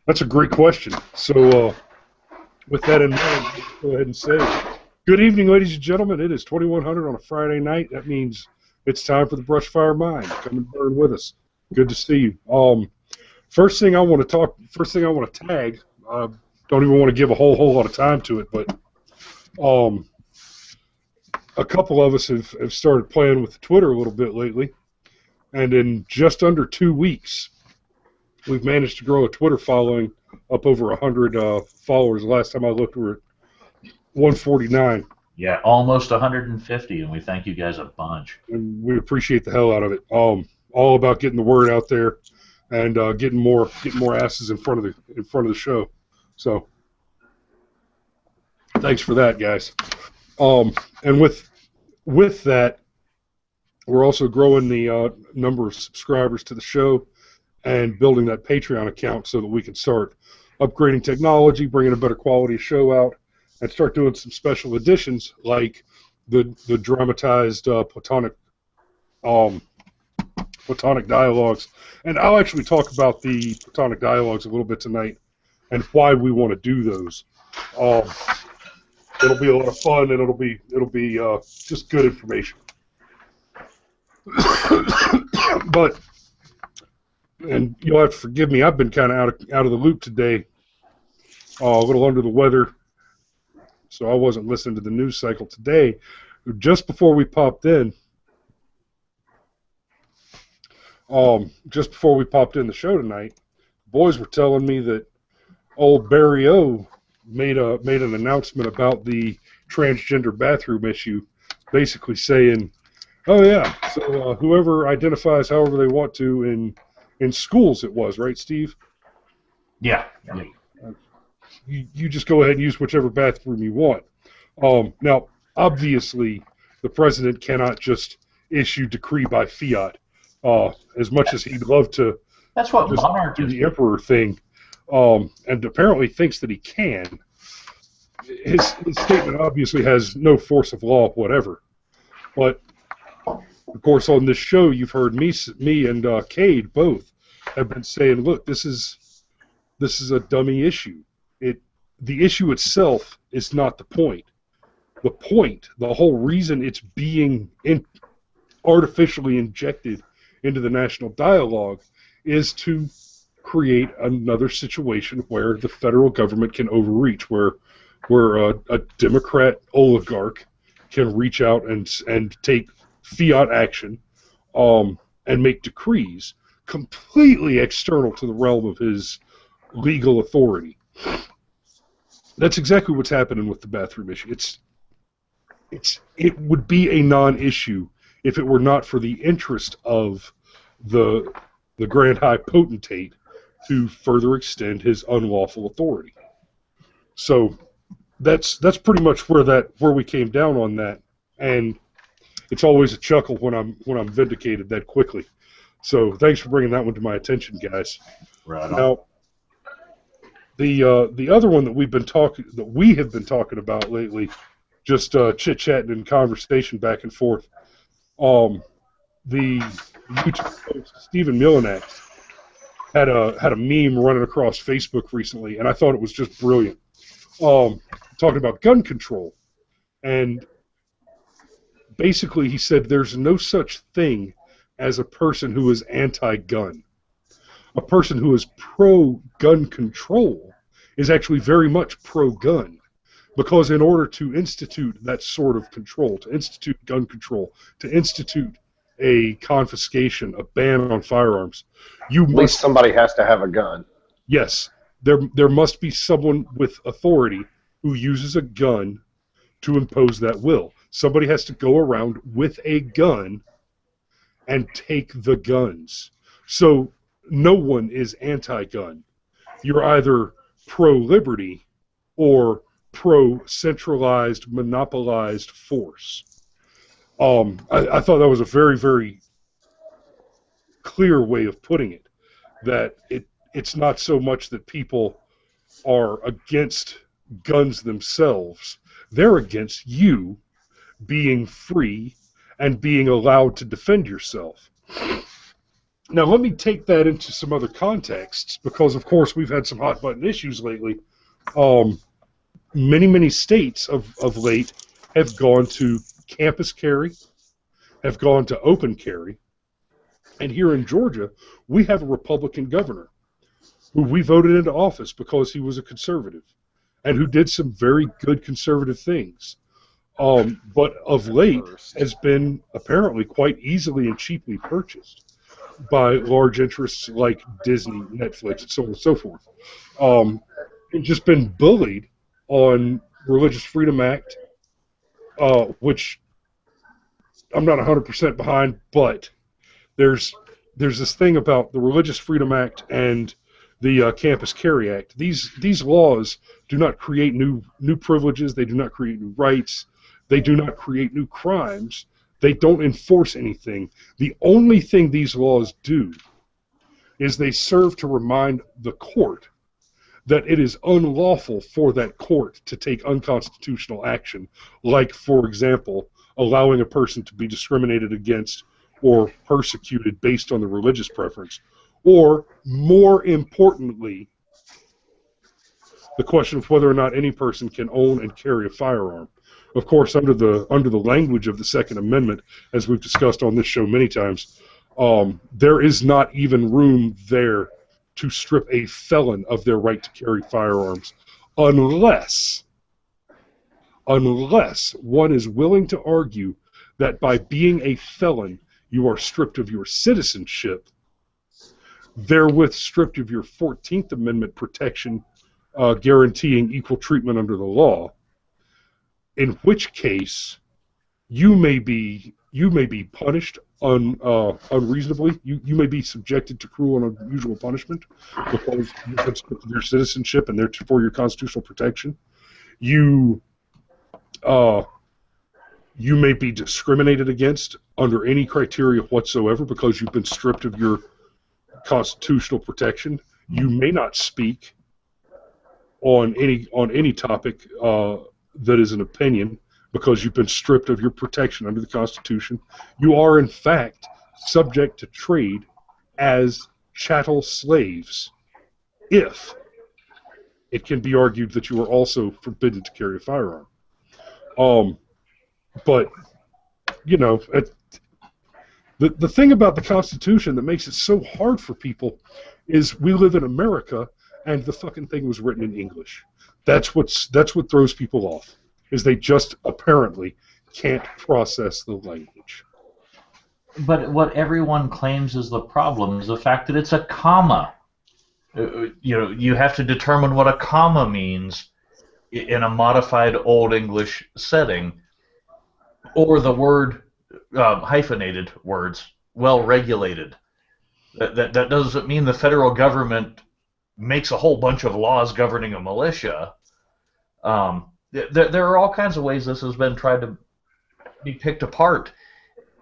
That's a great question. So, with that in mind, let's go ahead and say, good evening, ladies and gentlemen. It is 2100 on a Friday night. That means it's time for the Brushfire Mind. Come and burn with us. Good to see you. First thing I want to talk. First thing I want to tag. Don't even want to give a whole lot of time to it, but a couple of us have started playing with Twitter a little bit lately, and in just under 2 weeks, we've managed to grow a Twitter following up over 100 followers. Last time I looked, we were at 149. Yeah, almost 150, and we thank you guys a bunch. And we appreciate the hell out of it. All about getting the word out there and getting more asses in front of the show. So, thanks for that, guys. And with that, we're also growing the number of subscribers to the show and building that Patreon account so that we can start upgrading technology, bringing a better quality show out, and start doing some special editions like the dramatized platonic dialogues. And I'll actually talk about the platonic dialogues a little bit tonight and why we want to do those. It'll be a lot of fun, and it'll be just good information. But, and you'll have to forgive me, I've been kind of out of the loop today, a little under the weather, so I wasn't listening to the news cycle today. Just before we popped in, the show tonight, boys were telling me that old Barry O made an announcement about the transgender bathroom issue, basically saying, "Oh yeah, so whoever identifies however they want to in schools, it was right, Steve? Yeah. You just go ahead and use whichever bathroom you want." Now, obviously, the president cannot just issue decree by fiat. As much as he'd love to, That's what just monarchists do the emperor thing, and apparently thinks that he can. His statement obviously has no force of law whatever. But of course, on this show, you've heard me and Cade both have been saying, "Look, this is a dummy issue. The issue itself is not the point. The point, the whole reason it's being artificially injected into the national dialogue, is to create another situation where the federal government can overreach, where a Democrat oligarch can reach out and take fiat action, and make decrees completely external to the realm of his legal authority." That's exactly what's happening with the bathroom issue. It would be a non-issue if it were not for the interest of the Grand High Potentate to further extend his unlawful authority. So that's pretty much where we came down on that, and it's always a chuckle when I'm vindicated that quickly. So thanks for bringing that one to my attention, guys. Right on. Now, the other one that we have been talking about lately, just chit-chatting and conversation back and forth. The YouTube host Stephen Millinax had a meme running across Facebook recently, and I thought it was just brilliant. Talking about gun control, and basically he said there's no such thing as a person who is anti-gun. A person who is pro-gun control is actually very much pro-gun, because in order to institute that sort of control, to institute gun control, to institute a confiscation, a ban on firearms, at least somebody has to have a gun. Yes, there must be someone with authority who uses a gun to impose that will. Somebody has to go around with a gun and take the guns. So no one is anti-gun. You're either pro-liberty or pro-centralized, monopolized force. I thought that was a very, very clear way of putting it, that it's not so much that people are against guns themselves. They're against you being free and being allowed to defend yourself. Now, let me take that into some other contexts, because, of course, we've had some hot-button issues lately. Many states of late have gone to campus carry, have gone to open carry, and here in Georgia, we have a Republican governor who we voted into office because he was a conservative and who did some very good conservative things. But of late has been apparently quite easily and cheaply purchased by large interests like Disney, Netflix, and so on and so forth. And just been bullied on Religious Freedom Act, which I'm not 100% behind, but there's this thing about the Religious Freedom Act and the Campus Carry Act. These laws do not create new privileges. They do not create new rights. They do not create new crimes. They don't enforce anything. The only thing these laws do is they serve to remind the court that it is unlawful for that court to take unconstitutional action, like, for example, allowing a person to be discriminated against or persecuted based on their religious preference, or, more importantly, the question of whether or not any person can own and carry a firearm. Of course, under the language of the Second Amendment, as we've discussed on this show many times, there is not even room there to strip a felon of their right to carry firearms, unless one is willing to argue that by being a felon, you are stripped of your citizenship, therewith stripped of your 14th Amendment protection guaranteeing equal treatment under the law, in which case you may be punished unreasonably. You may be subjected to cruel and unusual punishment because you've been stripped of your citizenship and therefore your constitutional protection. You may be discriminated against under any criteria whatsoever because you've been stripped of your constitutional protection. You may not speak on any topic that is an opinion because you've been stripped of your protection under the Constitution. You are, in fact, subject to trade as chattel slaves if it can be argued that you are also forbidden to carry a firearm. But, you know, the thing about the Constitution that makes it so hard for people is we live in America and the fucking thing was written in English. That's what throws people off, is they just apparently can't process the language. But what everyone claims is the problem is the fact that it's a comma. You have to determine what a comma means in a modified Old English setting, or the word hyphenated words, well regulated. That doesn't mean the federal government makes a whole bunch of laws governing a militia. There are all kinds of ways this has been tried to be picked apart,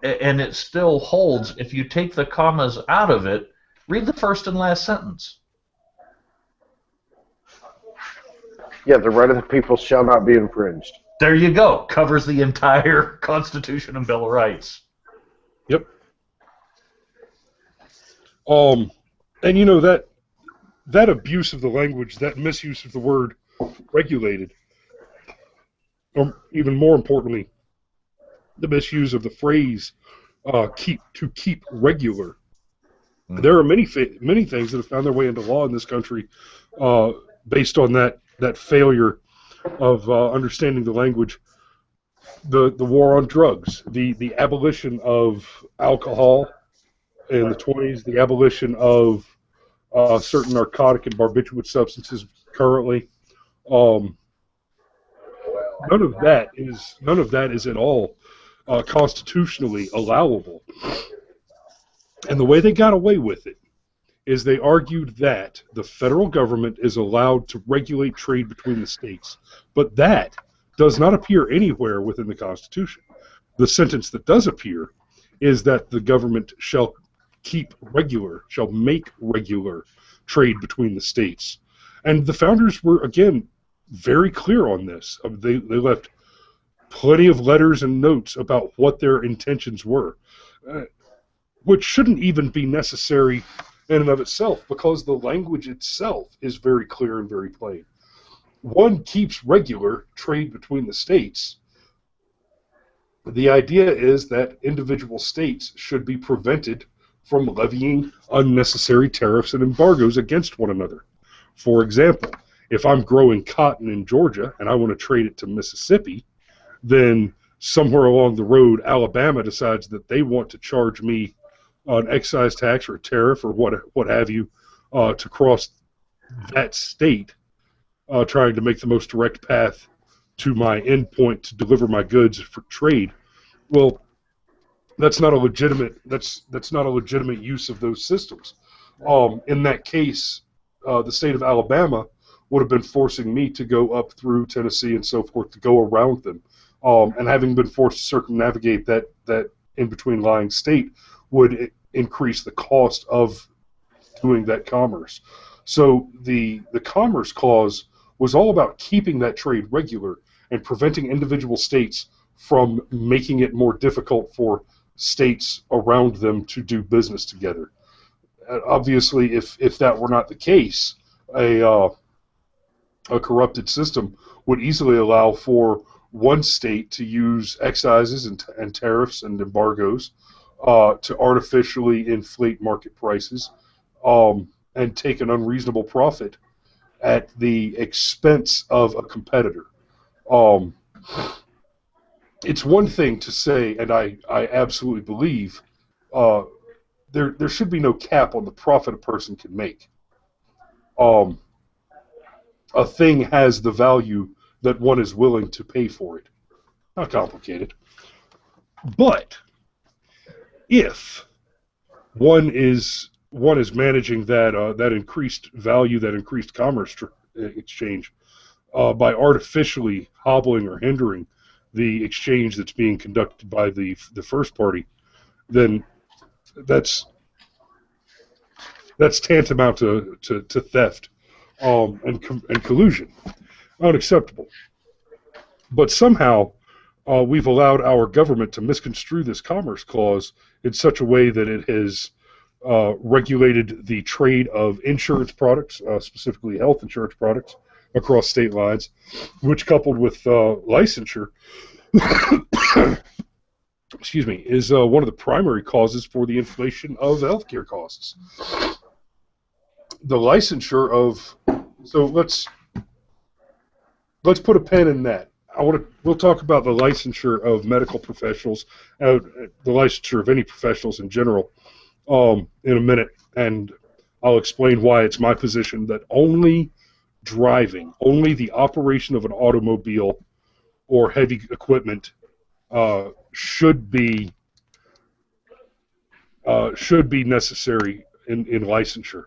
and it still holds. If you take the commas out of it, read the first and last sentence. Yeah, the right of the people shall not be infringed. There you go. Covers the entire Constitution and Bill of Rights. Yep. And you know that abuse of the language, that misuse of the word regulated, or even more importantly, the misuse of the phrase keep regular. There are many things that have found their way into law in this country based on that failure of understanding the language. The war on drugs, the abolition of alcohol in the 20s, the abolition of certain narcotic and barbiturate substances currently. None of that is at all constitutionally allowable. And the way they got away with it is they argued that the federal government is allowed to regulate trade between the states, but that does not appear anywhere within the Constitution. The sentence that does appear is that the government shall make regular trade between the states. And the founders were, again, very clear on this. They left plenty of letters and notes about what their intentions were. which shouldn't even be necessary in and of itself, because the language itself is very clear and very plain. One keeps regular trade between the states. The idea is that individual states should be prevented from levying unnecessary tariffs and embargoes against one another. For example, if I'm growing cotton in Georgia and I want to trade it to Mississippi, then somewhere along the road, Alabama decides that they want to charge me an excise tax or a tariff or what have you to cross that state, trying to make the most direct path to my endpoint to deliver my goods for trade. Well, that's not a legitimate use of those systems. In that case, the state of Alabama would have been forcing me to go up through Tennessee and so forth to go around them, and having been forced to circumnavigate that in between lying state would increase the cost of doing that commerce. So the Commerce Clause was all about keeping that trade regular and preventing individual states from making it more difficult for states around them to do business together. Obviously, if that were not the case, a corrupted system would easily allow for one state to use excises and tariffs and embargoes to artificially inflate market prices and take an unreasonable profit at the expense of a competitor. It's one thing to say, and I absolutely believe, there should be no cap on the profit a person can make. A thing has the value that one is willing to pay for it. Not complicated. But if one is managing that increased value, that increased commerce exchange, by artificially hobbling or hindering the exchange that's being conducted by the first party, then that's tantamount to theft and collusion. Unacceptable. But somehow we've allowed our government to misconstrue this Commerce Clause in such a way that it has regulated the trade of insurance products, specifically health insurance products, across state lines, which, coupled with licensure, excuse me, is one of the primary causes for the inflation of healthcare costs. The licensure of, so let's put a pin in that. We'll talk about the licensure of medical professionals, the licensure of any professionals in general, in a minute, and I'll explain why it's my position that only the operation of an automobile or heavy equipment should be necessary in licensure.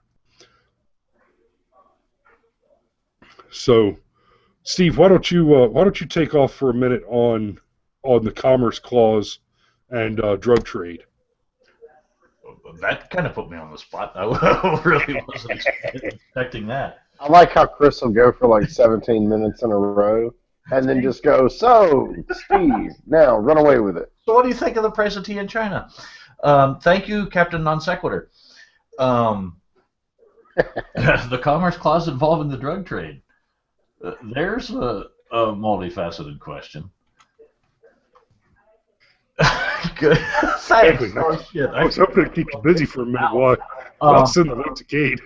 So, Steve, why don't you take off for a minute on the Commerce Clause and drug trade? That kind of put me on the spot. I really wasn't expecting that. I like how Chris will go for like 17 minutes in a row and then just go, so, Steve, now run away with it. So what do you think of the price of tea in China? Thank you, Captain Non Sequitur. The Commerce Clause involving the drug trade. There's a multifaceted question. Good. Thanks. Oh, shit. I was hoping to keep you busy for a minute while I'll send the link to Cade.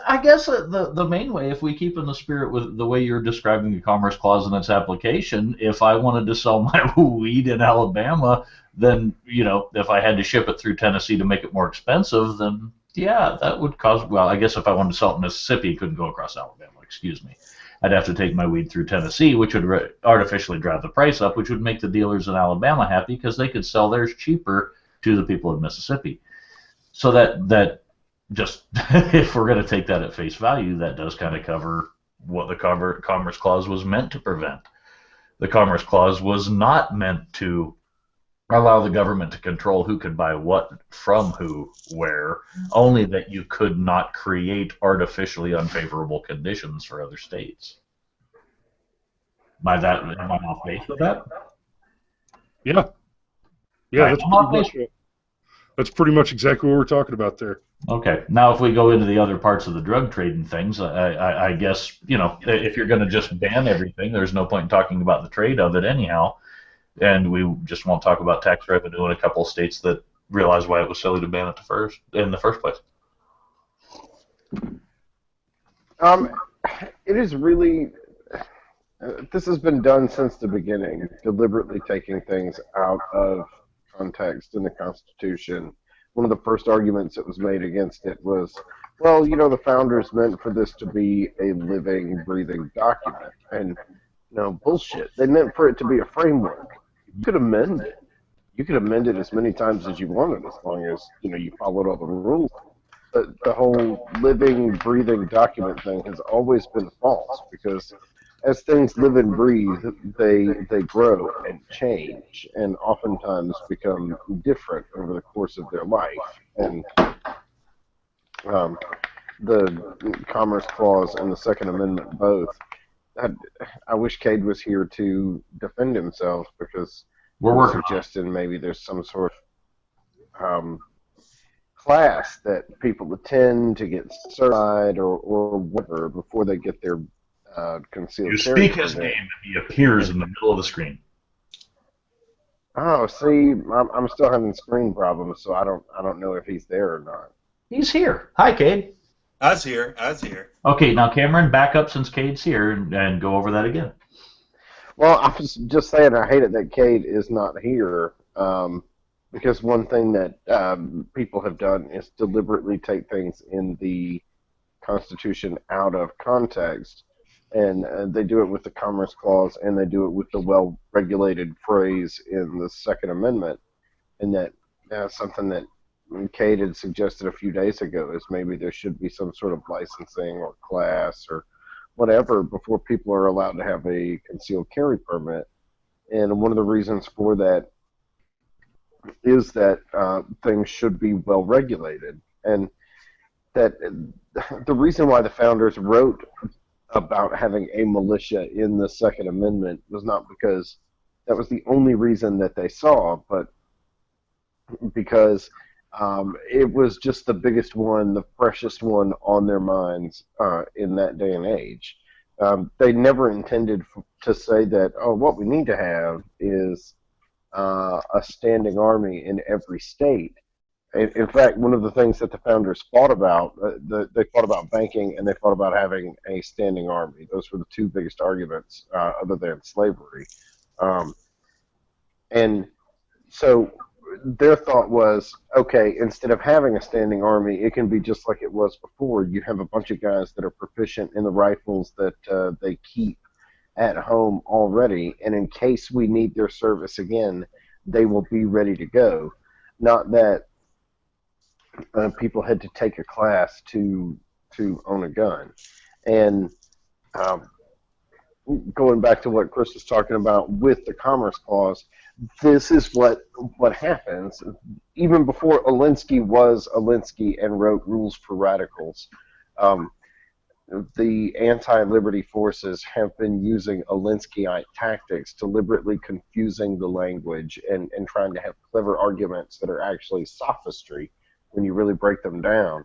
I guess the main way, if we keep in the spirit with the way you're describing the Commerce Clause and its application, if I wanted to sell my weed in Alabama, then, if I had to ship it through Tennessee to make it more expensive, then, yeah, that would cause, well, I guess if I wanted to sell it in Mississippi, it couldn't go across Alabama, excuse me. I'd have to take my weed through Tennessee, which would artificially drive the price up, which would make the dealers in Alabama happy because they could sell theirs cheaper to the people of Mississippi. So that just, if we're going to take that at face value, that does kind of cover what the Commerce Clause was meant to prevent. The Commerce Clause was not meant to allow the government to control who could buy what from who, where, only that you could not create artificially unfavorable conditions for other states. Am I off base with that? Yeah. Yeah, that's pretty much it. That's pretty much exactly what we're talking about there. Okay. Now, if we go into the other parts of the drug trade and things, I guess, if you're going to just ban everything, there's no point in talking about the trade of it anyhow. And we just won't talk about tax revenue in a couple of states that realized why it was silly to ban it in the first place. It is really. This has been done since the beginning, deliberately taking things out of context in the Constitution. One of the first arguments that was made against it was, well, the founders meant for this to be a living, breathing document. And, bullshit. They meant for it to be a framework. You could amend it. You could amend it as many times as you wanted, as long as, you followed all the rules. But the whole living, breathing document thing has always been false, because as things live and breathe, they grow and change, and oftentimes become different over the course of their life. And the Commerce Clause and the Second Amendment both. I wish Cade was here to defend himself, because we're suggesting maybe there's some sort of class that people attend to get certified or whatever before they get their concealed You carry speak his permit. name, and he appears in the middle of the screen. Oh, see, I'm still having screen problems, so I don't know if he's there or not. He's here. Hi, Cade. I was here. Okay, now Cameron, back up since Cade's here and go over that again. Well, I was just saying I hate it that Cade is not here, because one thing that people have done is deliberately take things in the Constitution out of context. And they do it with the Commerce Clause, and they do it with the well-regulated phrase in the Second Amendment. And that something that Cade had suggested a few days ago is maybe there should be some sort of licensing or class or whatever before people are allowed to have a concealed carry permit. And one of the reasons for that is that things should be well-regulated. And that the reason why the founders wrote about having a militia in the Second Amendment was not because that was the only reason that they saw, but because it was just the biggest one, the freshest one on their minds in that day and age. They never intended to say that, what we need to have is a standing army in every state. In fact, one of the things that the founders fought about, they fought about banking, and they fought about having a standing army. Those were the two biggest arguments, other than slavery. And so their thought was, okay, instead of having a standing army, it can be just like it was before. You have a bunch of guys that are proficient in the rifles that they keep at home already, and in case we need their service again, they will be ready to go. Not that people had to take a class to own a gun. And going back to what Chris was talking about with the Commerce Clause, this is what happens. Even before Alinsky was Alinsky and wrote Rules for Radicals, the anti-liberty forces have been using Alinskyite tactics, deliberately confusing the language and trying to have clever arguments that are actually sophistry when you really break them down,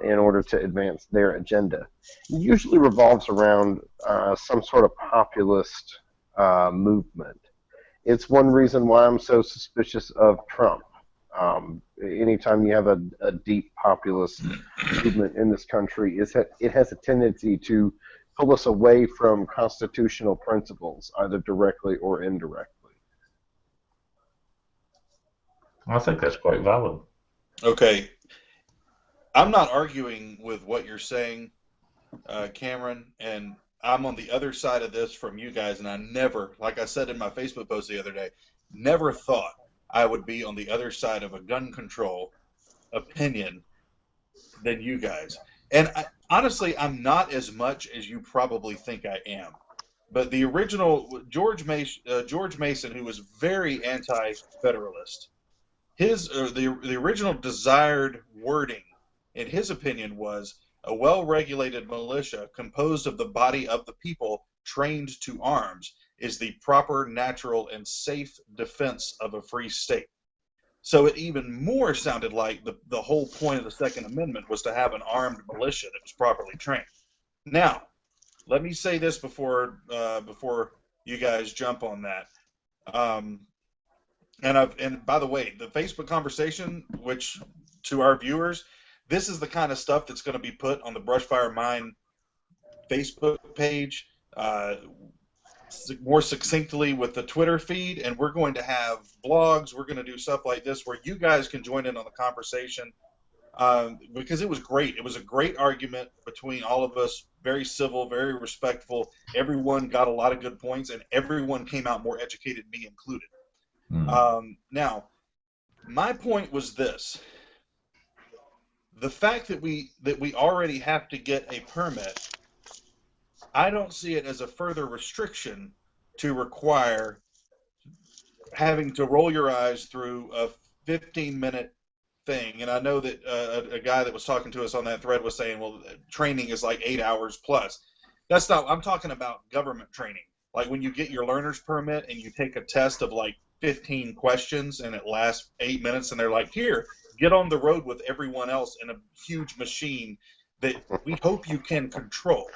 in order to advance their agenda. It usually revolves around some sort of populist movement. It's one reason why I'm so suspicious of Trump. Anytime you have a deep populist movement in this country, it has a tendency to pull us away from constitutional principles, either directly or indirectly. I think that's quite valid. Okay. I'm not arguing with what you're saying, Cameron, and I'm on the other side of this from you guys, and I never, like I said in my Facebook post the other day, never thought I would be on the other side of a gun control opinion than you guys. And honestly, I'm not as much as you probably think I am. But the original George Mason, who was very anti-federalist, the original desired wording, in his opinion, was a well-regulated militia composed of the body of the people trained to arms is the proper, natural, and safe defense of a free state. So it even more sounded like the whole point of the Second Amendment was to have an armed militia that was properly trained. Now, let me say this before you guys jump on that. And by the way, the Facebook conversation, which to our viewers, this is the kind of stuff that's going to be put on the Brushfire Mind Facebook page, more succinctly with the Twitter feed, and we're going to have blogs. We're going to do stuff like this where you guys can join in on the conversation, because it was great. It was a great argument between all of us, very civil, very respectful. Everyone got a lot of good points, and everyone came out more educated, me included. Now, my point was this. The fact that we already have to get a permit, I don't see it as a further restriction to require having to roll your eyes through a 15-minute thing. And I know that a guy that was talking to us on that thread was saying, well, training is like 8 hours plus. That's not, I'm talking about government training. Like when you get your learner's permit and you take a test of like 15 questions and it lasts 8 minutes and they're like, here, get on the road with everyone else in a huge machine that we hope you can control.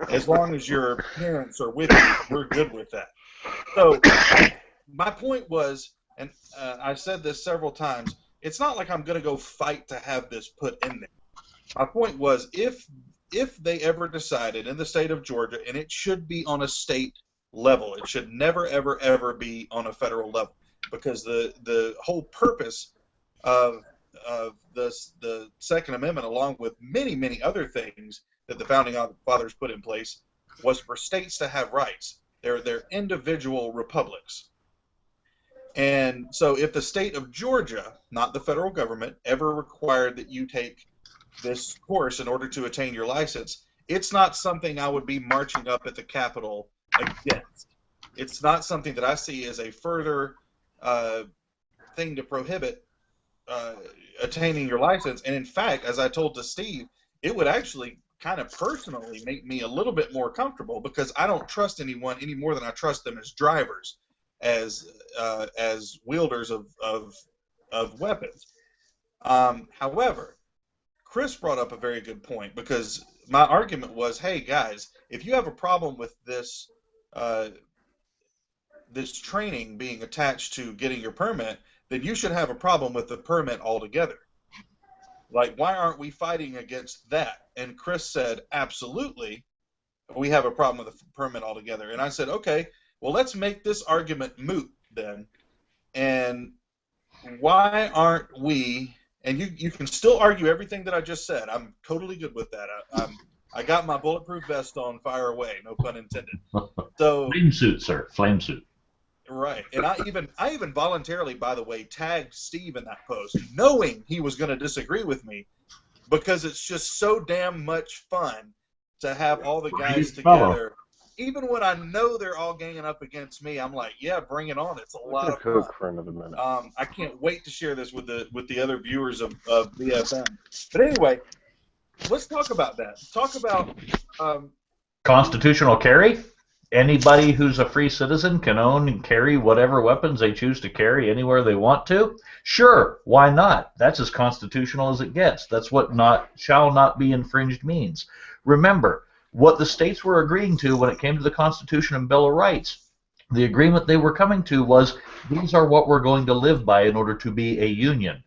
As long as your parents are with you, we're good with that. So my point was, and I've said this several times, it's not like I'm going to go fight to have this put in there. My point was, if they ever decided in the state of Georgia, and it should be on a state level, it should never, ever, ever be on a federal level, because the whole purpose of the Second Amendment, along with many, many other things that the Founding Fathers put in place, was for states to have rights. They're individual republics. And so if the state of Georgia, not the federal government, ever required that you take this course in order to attain your license, it's not something I would be marching up at the Capitol against. It's not something that I see as a further thing to prohibit attaining your license. And in fact, as I told to Steve, it would actually kind of personally make me a little bit more comfortable, because I don't trust anyone any more than I trust them as drivers, as wielders of weapons. However, Chris brought up a very good point, because my argument was, hey guys, if you have a problem with this this training being attached to getting your permit, then you should have a problem with the permit altogether. Like, why aren't we fighting against that? And Chris said, absolutely, we have a problem with the permit altogether. And I said, okay, well, let's make this argument moot then. And why aren't we, and you can still argue everything that I just said. I'm totally good with that. I got my bulletproof vest on, fire away, no pun intended. So flame suit, sir, flame suit. Right, and I even voluntarily, by the way, tagged Steve in that post, knowing he was going to disagree with me, because it's just so damn much fun to have all the guys together. Even when I know they're all ganging up against me, I'm like, yeah, bring it on. It's a lot of fun. For another minute. I can't wait to share this with the other viewers of BFM. But anyway, let's talk about that. Talk about Constitutional carry. Anybody who's a free citizen can own and carry whatever weapons they choose to carry anywhere they want to. Sure, why not? That's as constitutional as it gets. That's what shall not be infringed means. Remember, what the states were agreeing to when it came to the Constitution and Bill of Rights, the agreement they were coming to was, these are what we're going to live by in order to be a union.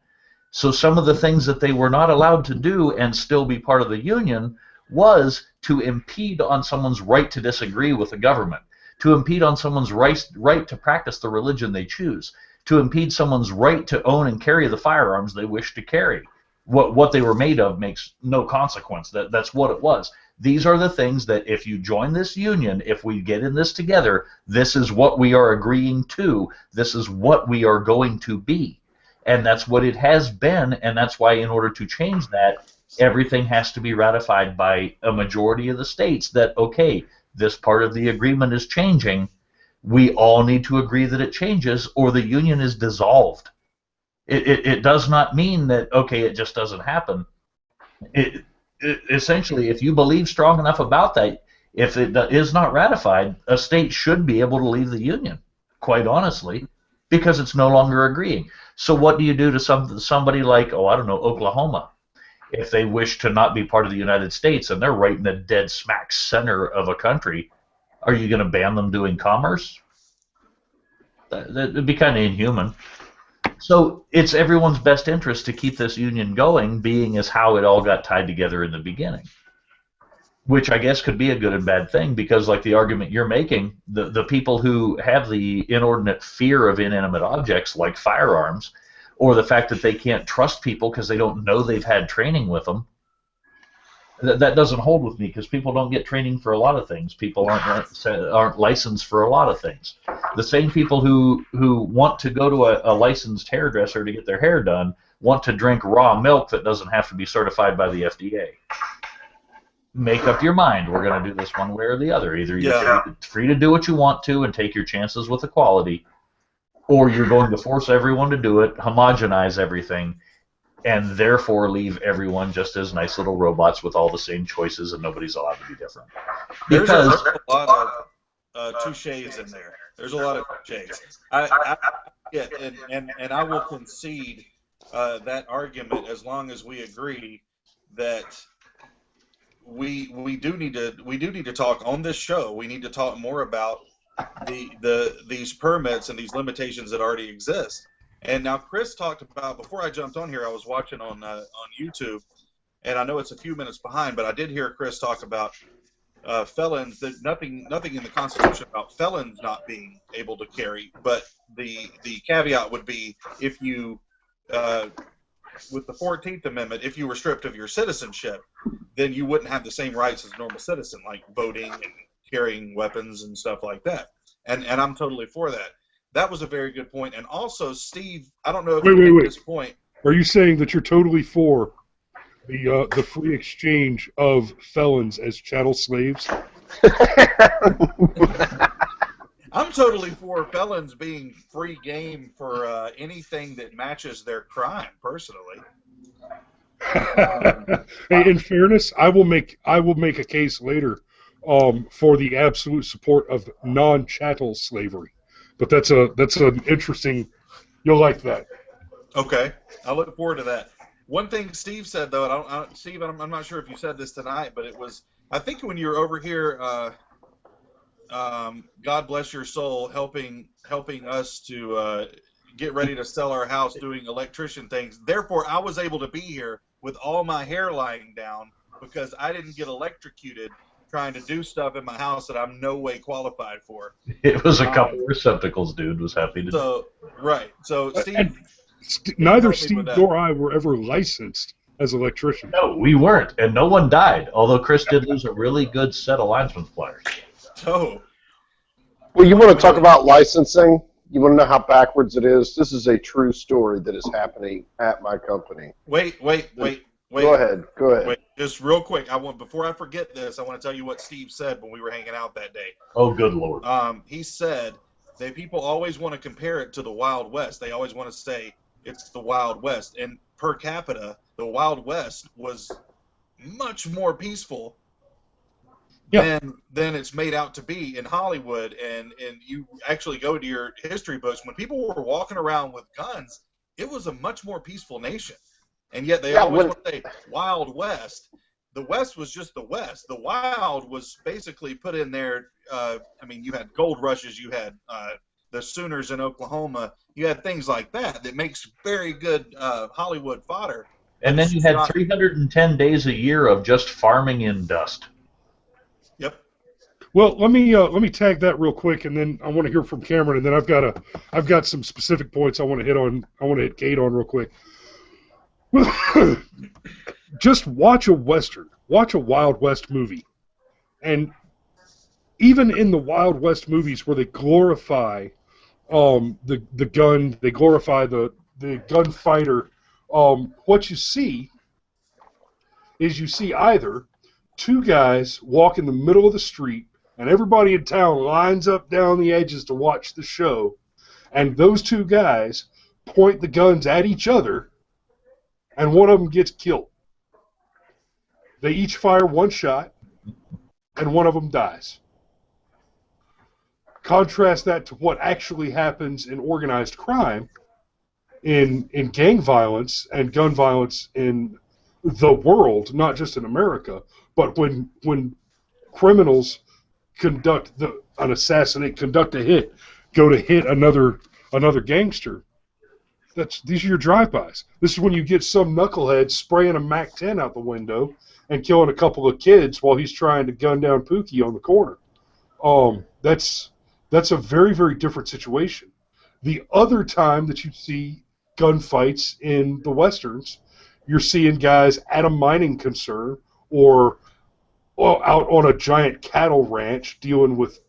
So some of the things that they were not allowed to do and still be part of the union was to impede on someone's right to disagree with the government, to impede on someone's right to practice the religion they choose, to impede someone's right to own and carry the firearms they wish to carry. What they were made of makes no consequence. That's what it was. These are the things that if you join this union, if we get in this together, this is what we are agreeing to. This is what we are going to be. And that's what it has been, and that's why in order to change that, everything has to be ratified by a majority of the states that, okay, this part of the agreement is changing. We all need to agree that it changes, or the union is dissolved. It does not mean that, okay, it just doesn't happen. Essentially, if you believe strong enough about that, if it is not ratified, a state should be able to leave the union, quite honestly, because it's no longer agreeing. So what do you do to somebody like, oh, I don't know, Oklahoma, if they wish to not be part of the United States and they're right in the dead smack center of a country? Are you going to ban them doing commerce? That'd be kind of inhuman. So it's everyone's best interest to keep this union going, being as how it all got tied together in the beginning. Which I guess could be a good and bad thing, because like the argument you're making, the people who have the inordinate fear of inanimate objects like firearms, or the fact that they can't trust people because they don't know they've had training with them, that doesn't hold with me, because people don't get training for a lot of things. People aren't licensed for a lot of things. The same people who want to go to a licensed hairdresser to get their hair done want to drink raw milk that doesn't have to be certified by the FDA. Make up your mind. We're going to do this one way or the other. Either you're free to do what you want to and take your chances with equality, or you're going to force everyone to do it, homogenize everything, and therefore leave everyone just as nice little robots with all the same choices and nobody's allowed to be different. There's a lot of touches in there. There's a lot of touches. And I will concede that argument as long as we agree that we do need to talk on this show. We need to talk more about these permits and these limitations that already exist. And now Chris talked about, before I jumped on here, I was watching on YouTube, and I know it's a few minutes behind, but I did hear Chris talk about felons. That nothing in the Constitution about felons not being able to carry, but the caveat would be if you with the 14th Amendment, if you were stripped of your citizenship, then you wouldn't have the same rights as a normal citizen, like voting and carrying weapons and stuff like that. And I'm totally for that. That was a very good point. And also, Steve, I don't know if you made this point. Are you saying that you're totally for the free exchange of felons as chattel slaves? I'm totally for felons being free game for anything that matches their crime, personally. Hey, in fairness, I will make a case later for the absolute support of non-chattel slavery. But that's an interesting. You'll like that. Okay, I look forward to that. One thing Steve said though, Steve, I'm not sure if you said this tonight, but it was, I think when you were over here, God bless your soul, helping us to get ready to sell our house, doing electrician things. Therefore, I was able to be here with all my hair lying down because I didn't get electrocuted trying to do stuff in my house that I'm no way qualified for. It was a couple of receptacles, dude. Was happy to. So right. So Steve, neither Steve nor I were ever licensed as electricians. No, we weren't, and no one died. Although Chris did lose a really good set of linesman pliers. Oh. Well, you want to talk about licensing? You want to know how backwards it is? This is a true story that is happening at my company. Wait. Go ahead. Wait, just real quick. Before I forget this, I want to tell you what Steve said when we were hanging out that day. Oh, good Lord. He said that people always want to compare it to the Wild West. They always want to say it's the Wild West. And per capita, the Wild West was much more peaceful than it's made out to be in Hollywood. And you actually go to your history books. When people were walking around with guns, it was a much more peaceful nation. And yet they always want to say Wild West. The West was just the West. The Wild was basically put in there. You had gold rushes. You had the Sooners in Oklahoma. You had things like that makes very good Hollywood fodder. And then you had 310 days a year of just farming in dust. Yep. Well, let me tag that real quick, and then I want to hear from Cameron, and then I've got some specific points I want to hit on. I want to hit Kate on real quick. Just watch a Western. Watch a Wild West movie. And even in the Wild West movies where they glorify the gun, they glorify the gunfighter, what you see is either two guys walk in the middle of the street and everybody in town lines up down the edges to watch the show, and those two guys point the guns at each other, and one of them gets killed. They each fire one shot, and one of them dies. Contrast that to what actually happens in organized crime, in gang violence and gun violence in the world, not just in America, but when criminals conduct conduct a hit, go to hit another gangster. These are your drive-bys. This is when you get some knucklehead spraying a MAC-10 out the window and killing a couple of kids while he's trying to gun down Pookie on the corner. That's a very, very different situation. The other time that you see gunfights in the westerns, you're seeing guys at a mining concern or out on a giant cattle ranch dealing with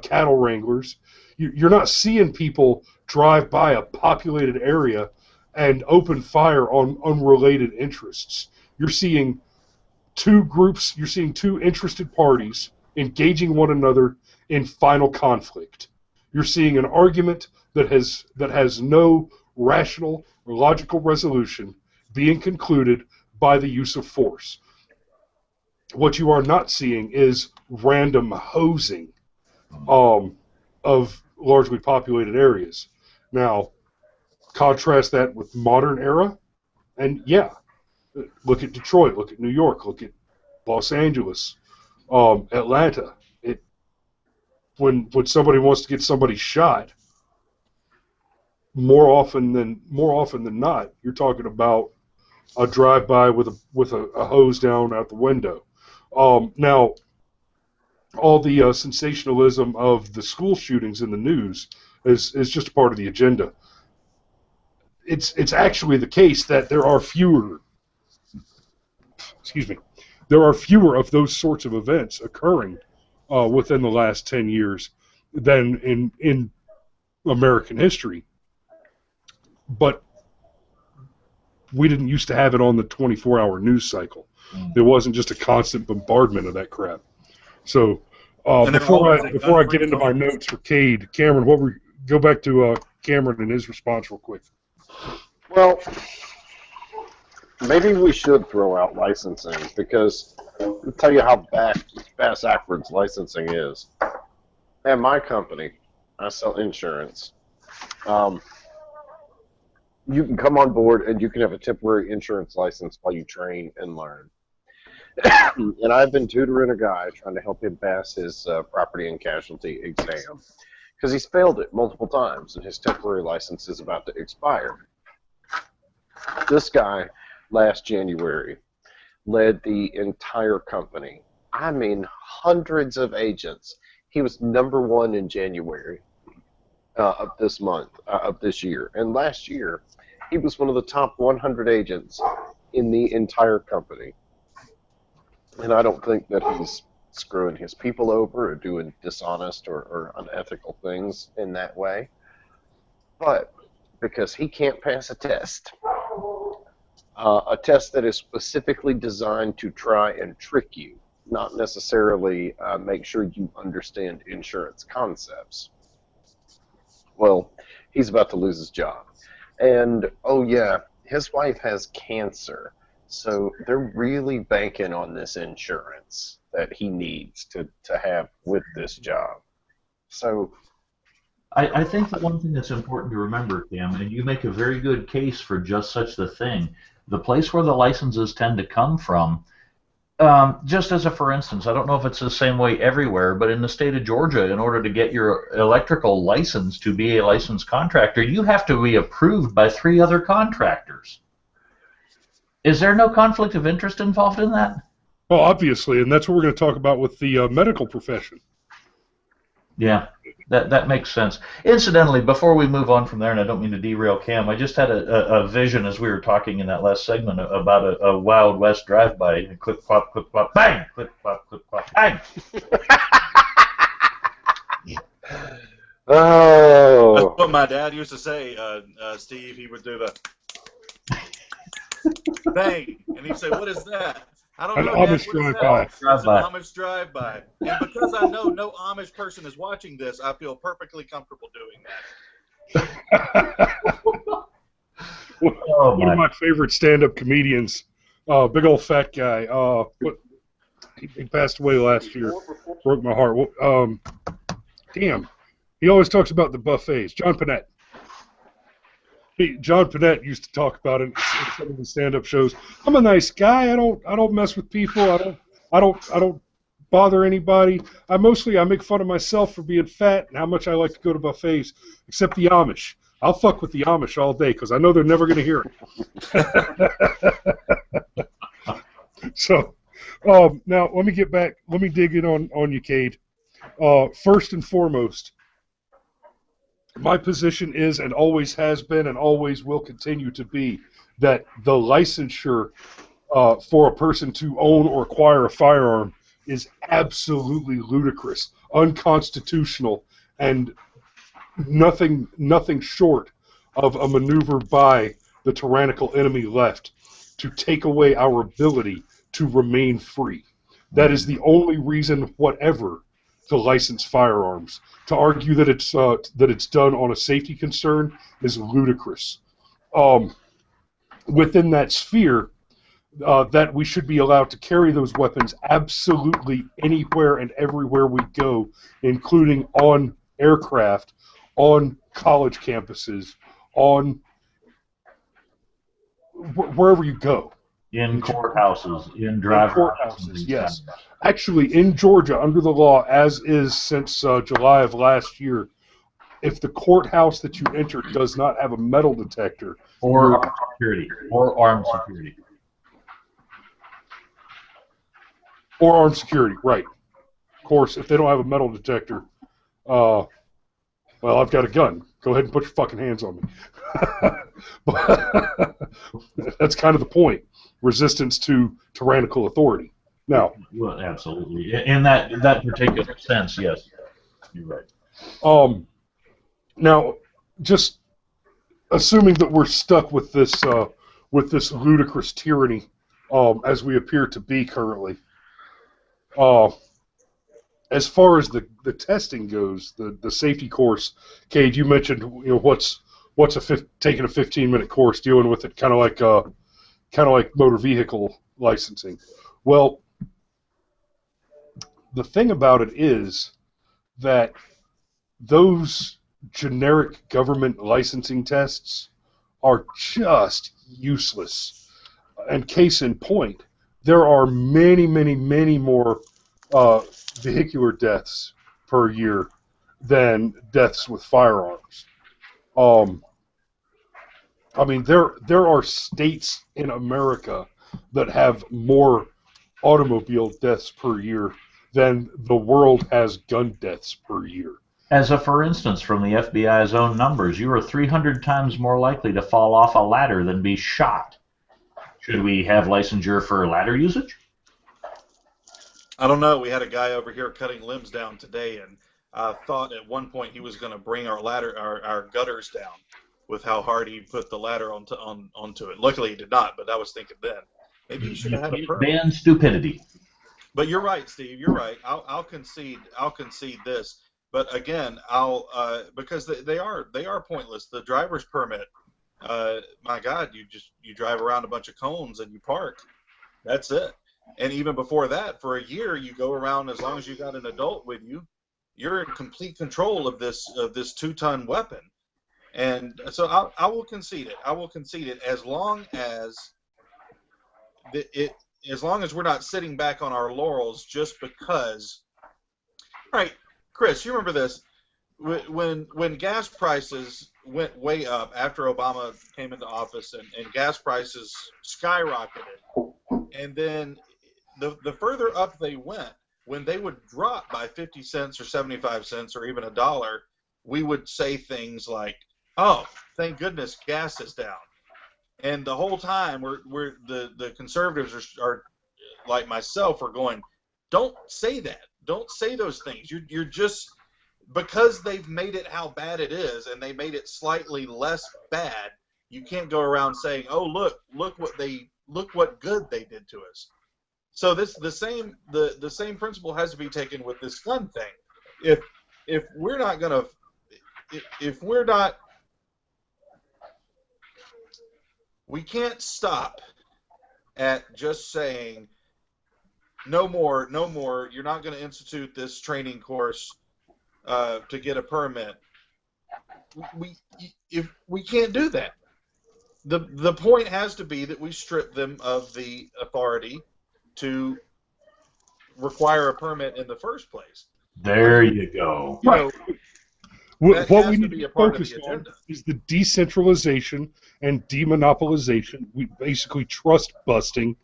cattle wranglers. You're not seeing people drive by a populated area and open fire on unrelated interests. You're seeing two groups, you're seeing two interested parties engaging one another in final conflict. You're seeing an argument that has no rational or logical resolution being concluded by the use of force. What you are not seeing is random hosing of largely populated areas. Now, contrast that with modern era, and yeah, look at Detroit, look at New York, look at Los Angeles, Atlanta. When somebody wants to get somebody shot, more often than not, you're talking about a drive-by with a hose down out the window. Now, all the sensationalism of the school shootings in the news is just a part of the agenda. It's actually the case that there are fewer of those sorts of events occurring within the last 10 years than in American history. But we didn't used to have it on the 24-hour news cycle. There wasn't just a constant bombardment of that crap. So before I get into my notes for Cade, Cameron, go back to Cameron and his response real quick. Well, maybe we should throw out licensing because I'll tell you how backwards licensing is. At my company, I sell insurance. You can come on board and you can have a temporary insurance license while you train and learn. And I've been tutoring a guy trying to help him pass his property and casualty exam because he's failed it multiple times and his temporary license is about to expire. This guy, last January, led the entire company. I mean, hundreds of agents. He was #1 in January of this month, of this year. And last year, he was one of the top 100 agents in the entire company. And I don't think that he's screwing his people over or doing dishonest or unethical things in that way. But because he can't pass a test that is specifically designed to try and trick you, not necessarily make sure you understand insurance concepts. Well, he's about to lose his job. And, oh yeah, his wife has cancer. So they're really banking on this insurance that he needs to have with this job. So I think that one thing that's important to remember, Cam, and you make a very good case for just such the thing, the place where the licenses tend to come from, just as a for instance, I don't know if it's the same way everywhere, but in the state of Georgia, in order to get your electrical license to be a licensed contractor, you have to be approved by 3 other contractors. Is there no conflict of interest involved in that? Well, obviously, and that's what we're going to talk about with the medical profession. Yeah, that makes sense. Incidentally, before we move on from there, and I don't mean to derail Cam, I just had a vision as we were talking in that last segment about a Wild West drive-by. Clip, clop, bang! Clip, clop, bang! Oh. That's what my dad used to say, Steve. He would do the bang, and he'd say, "What is that?" I don't know. Amish drive-by. It's an Amish drive-by. And because I know no Amish person is watching this, I feel perfectly comfortable doing that. One of my favorite stand-up comedians, big old fat guy. He passed away last year. Broke my heart. Damn. He always talks about the buffets. John Panette. John Panette used to talk about it in some of the stand-up shows. I'm a nice guy. I don't mess with people. I don't bother anybody. I make fun of myself for being fat and how much I like to go to buffets. Except the Amish. I'll fuck with the Amish all day because I know they're never going to hear it. So, now let me get back. Let me dig in on you, Cade. First and foremost, my position is and always has been and always will continue to be that the licensure for a person to own or acquire a firearm is absolutely ludicrous, unconstitutional, and nothing short of a maneuver by the tyrannical enemy left to take away our ability to remain free. That is the only reason whatever to license firearms. To argue that it's done on a safety concern is ludicrous. Within that sphere, that we should be allowed to carry those weapons absolutely anywhere and everywhere we go, including on aircraft, on college campuses, on wherever you go. In courthouses, in courthouses, yes. Actually, in Georgia, under the law, as is since July of last year, if the courthouse that you enter does not have a metal detector or armed security, right? Of course, if they don't have a metal detector, well, I've got a gun. Go ahead and put your fucking hands on me. But that's kind of the point. Resistance to tyrannical authority. Now, well, absolutely. In that particular sense, yes, you're right. Now, just assuming that we're stuck with this ludicrous tyranny, as we appear to be currently. As far as the testing goes, the safety course, Cade, you mentioned what's taking a 15-minute course, dealing with it kind of like motor vehicle licensing. Well, the thing about it is that those generic government licensing tests are just useless. And case in point, there are many, many, many more vehicular deaths per year than deaths with firearms. I mean, there are states in America that have more automobile deaths per year than the world has gun deaths per year. As a for instance, from the FBI's own numbers, you are 300 times more likely to fall off a ladder than be shot. Should we have licensure for ladder usage? I don't know. We had a guy over here cutting limbs down today, and I thought at one point he was going to bring our gutters down with how hard he put the ladder onto it. Luckily, he did not. But I was thinking then maybe he should have had a permit. Ban stupidity. But you're right, Steve. You're right. I'll concede this. But again, because they are pointless. The driver's permit. My God, you drive around a bunch of cones and you park. That's it. And even before that, for a year, you go around as long as you got an adult with you. You're in complete control of this 2-ton weapon. And so I will concede it. I will concede it as long as we're not sitting back on our laurels just because. Right, Chris, you remember this when gas prices went way up after Obama came into office and gas prices skyrocketed, and then the further up they went, when they would drop by 50 cents or 75 cents or even $1, we would say things like, "Oh, thank goodness gas is down." And the whole time, the conservatives are like myself are going, "Don't say that. Don't say those things. You're just because they've made it how bad it is, and they made it slightly less bad. You can't go around saying, 'Oh, look what good they did to us.'" So the same principle has to be taken with this gun thing. If we're not we can't stop at just saying no more. You're not going to institute this training course to get a permit. We can't do that. the point has to be that we strip them of the authority to require a permit in the first place. There you go. You Right. know, What has we to need be to a be part of focused the on agenda. is the decentralization and demonopolization. We basically trust busting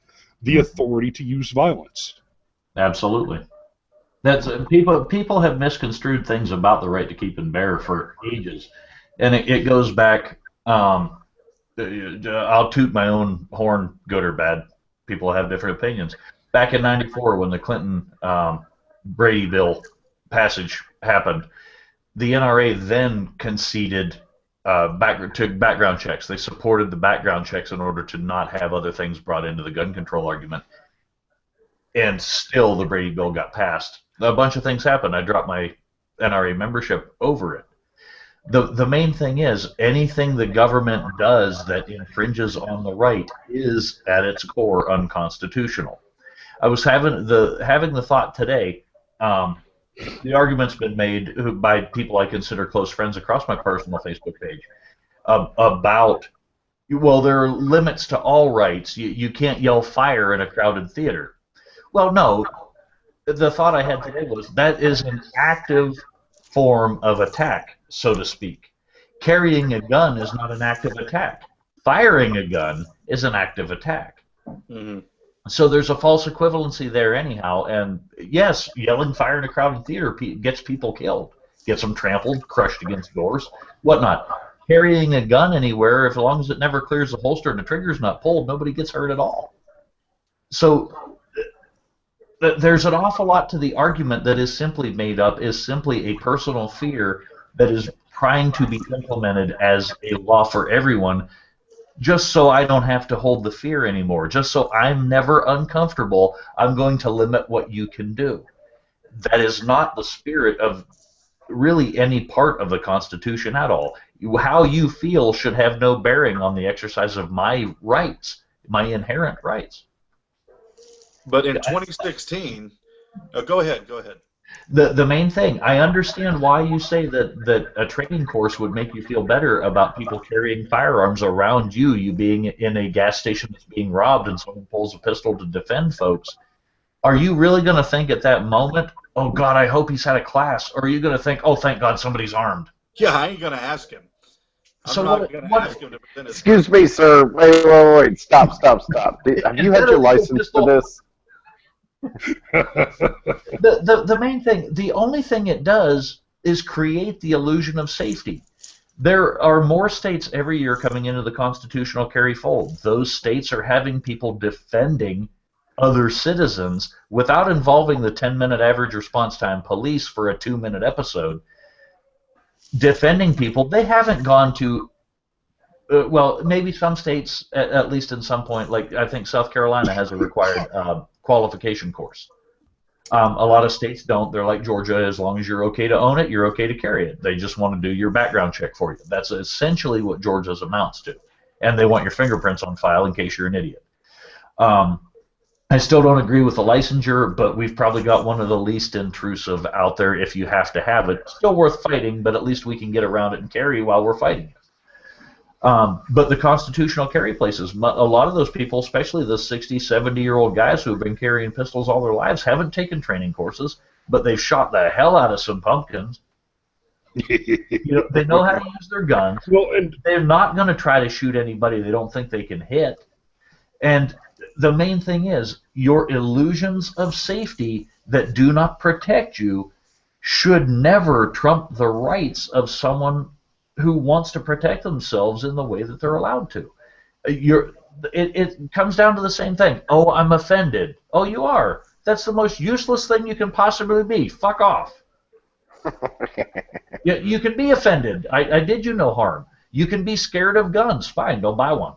the authority to use violence. Absolutely. That's people have misconstrued things about the right to keep and bear for ages, and it goes back. I'll toot my own horn, good or bad. People have different opinions. Back in '94, when the Clinton Brady bill passage happened, the NRA then conceded to background checks. They supported the background checks in order to not have other things brought into the gun control argument. And still, the Brady bill got passed. A bunch of things happened. I dropped my NRA membership over it. The main thing is anything the government does that infringes on the right is at its core unconstitutional. I was having the thought today. The argument's been made by people I consider close friends across my personal Facebook page about, well, there are limits to all rights. You can't yell fire in a crowded theater. Well, no. The thought I had today was that is an active form of attack, so to speak. Carrying a gun is not an active attack. Firing a gun is an active attack. Mm-hmm. So there's a false equivalency there anyhow. And yes, yelling fire in a crowded theater gets people killed, gets them trampled, crushed against doors, whatnot. Carrying a gun anywhere, as long as it never clears the holster and the trigger's not pulled, nobody gets hurt at all. So there's an awful lot to the argument that is simply made up, is simply a personal fear that is trying to be implemented as a law for everyone, just so I don't have to hold the fear anymore, just so I'm never uncomfortable. I'm going to limit what you can do. That is not the spirit of really any part of the Constitution at all. How you feel should have no bearing on the exercise of my rights, my inherent rights. But in 2016, go ahead. The main thing, I understand why you say that a training course would make you feel better about people carrying firearms around you, you being in a gas station that's being robbed and someone pulls a pistol to defend folks. Are you really going to think at that moment, oh God, I hope he's had a class? Or are you going to think, oh, thank God somebody's armed? Yeah, I ain't going to ask him. I'm not going to ask him to defend his Excuse me, sir. Wait. Stop. Have you had your license for this? The main thing, the only thing it does is create the illusion of safety. There are more states every year coming into the constitutional carry fold. Those states are having people defending other citizens without involving the 10-minute average response time police for a 2-minute episode. Defending people, they haven't gone to, well, maybe some states, at least in some point, like I think South Carolina has a required qualification course. A lot of states don't. They're like Georgia. As long as you're okay to own it, you're okay to carry it. They just want to do your background check for you. That's essentially what Georgia's amounts to. And they want your fingerprints on file in case you're an idiot. I still don't agree with the licensure, but we've probably got one of the least intrusive out there if you have to have it. Still worth fighting, but at least we can get around it and carry while we're fighting. But the constitutional carry places, a lot of those people, especially the 60, 70-year-old guys who have been carrying pistols all their lives, haven't taken training courses, but they've shot the hell out of some pumpkins. They know how to use their guns. Well, and they're not going to try to shoot anybody they don't think they can hit. And the main thing is, your illusions of safety that do not protect you should never trump the rights of someone who wants to protect themselves in the way that they're allowed to. It comes down to the same thing. Oh, I'm offended. Oh, you are. That's the most useless thing you can possibly be. Fuck off. You can be offended. I did you no harm. You can be scared of guns. Fine, don't buy one.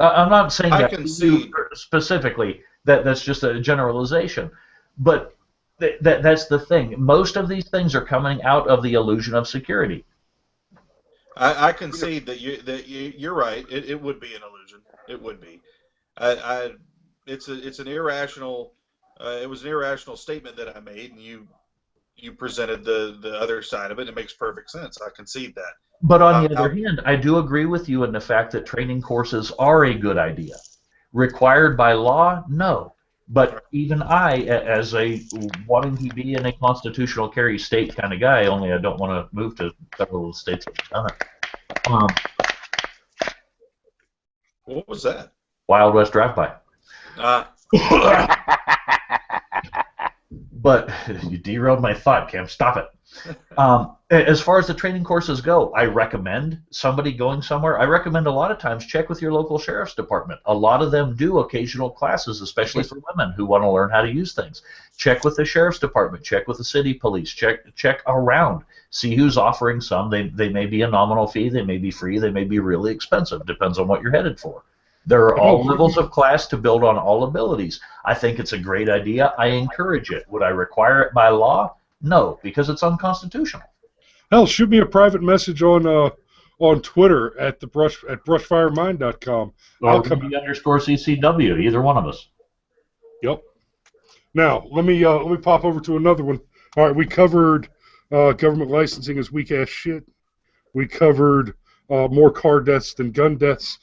I'm not saying that specifically. That's just a generalization. But that's the thing. Most of these things are coming out of the illusion of security. I concede that you're right. It would be an illusion. It would be. It's an irrational. It was an irrational statement that I made, and you presented the other side of it. It makes perfect sense. I concede that. But on the other How, hand, I do agree with you in the fact that training courses are a good idea. Required by law? No. But even I, as a wanting to be in a constitutional carry state kind of guy, only I don't want to move to several states that have done it. what was that? Wild West drive-by. But you derailed my thought, Cam. Stop it. As far as the training courses go, I recommend somebody going somewhere. I recommend a lot of times check with your local sheriff's department. A lot of them do occasional classes, especially for women who want to learn how to use things. Check with the sheriff's department. Check with the city police. Check around. See who's offering some. They may be a nominal fee. They may be free. They may be really expensive. Depends on what you're headed for. There are all levels of class to build on all abilities. I think it's a great idea. I encourage it. Would I require it by law? No, because it's unconstitutional. Hell, shoot me a private message on Twitter at brushfiremind.com. Or _CCW, either one of us. Yep. Now let me pop over to another one. All right, we covered government licensing is weak ass shit. We covered more car deaths than gun deaths.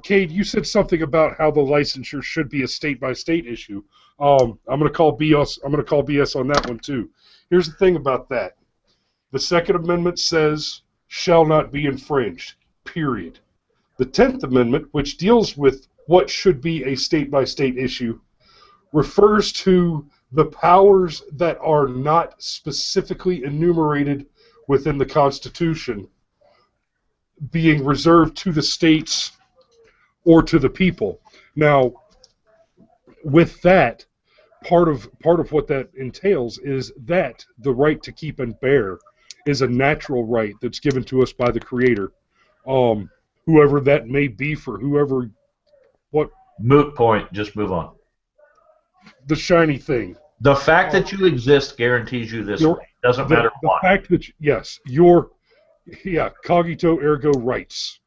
Cade, you said something about how the licensure should be a state-by-state issue. I'm going to call BS. I'm going to call BS on that one too. Here's the thing about that: the Second Amendment says shall not be infringed. Period. The 10th Amendment, which deals with what should be a state-by-state issue, refers to the powers that are not specifically enumerated within the Constitution being reserved to the states or to the people. Now, with that, part of what that entails is that the right to keep and bear is a natural right that's given to us by the Creator, whoever that may be for whoever, what. Moot point. Just move on. The shiny thing. The fact that you exist guarantees you this right. Doesn't matter why. The fact that cogito ergo rights.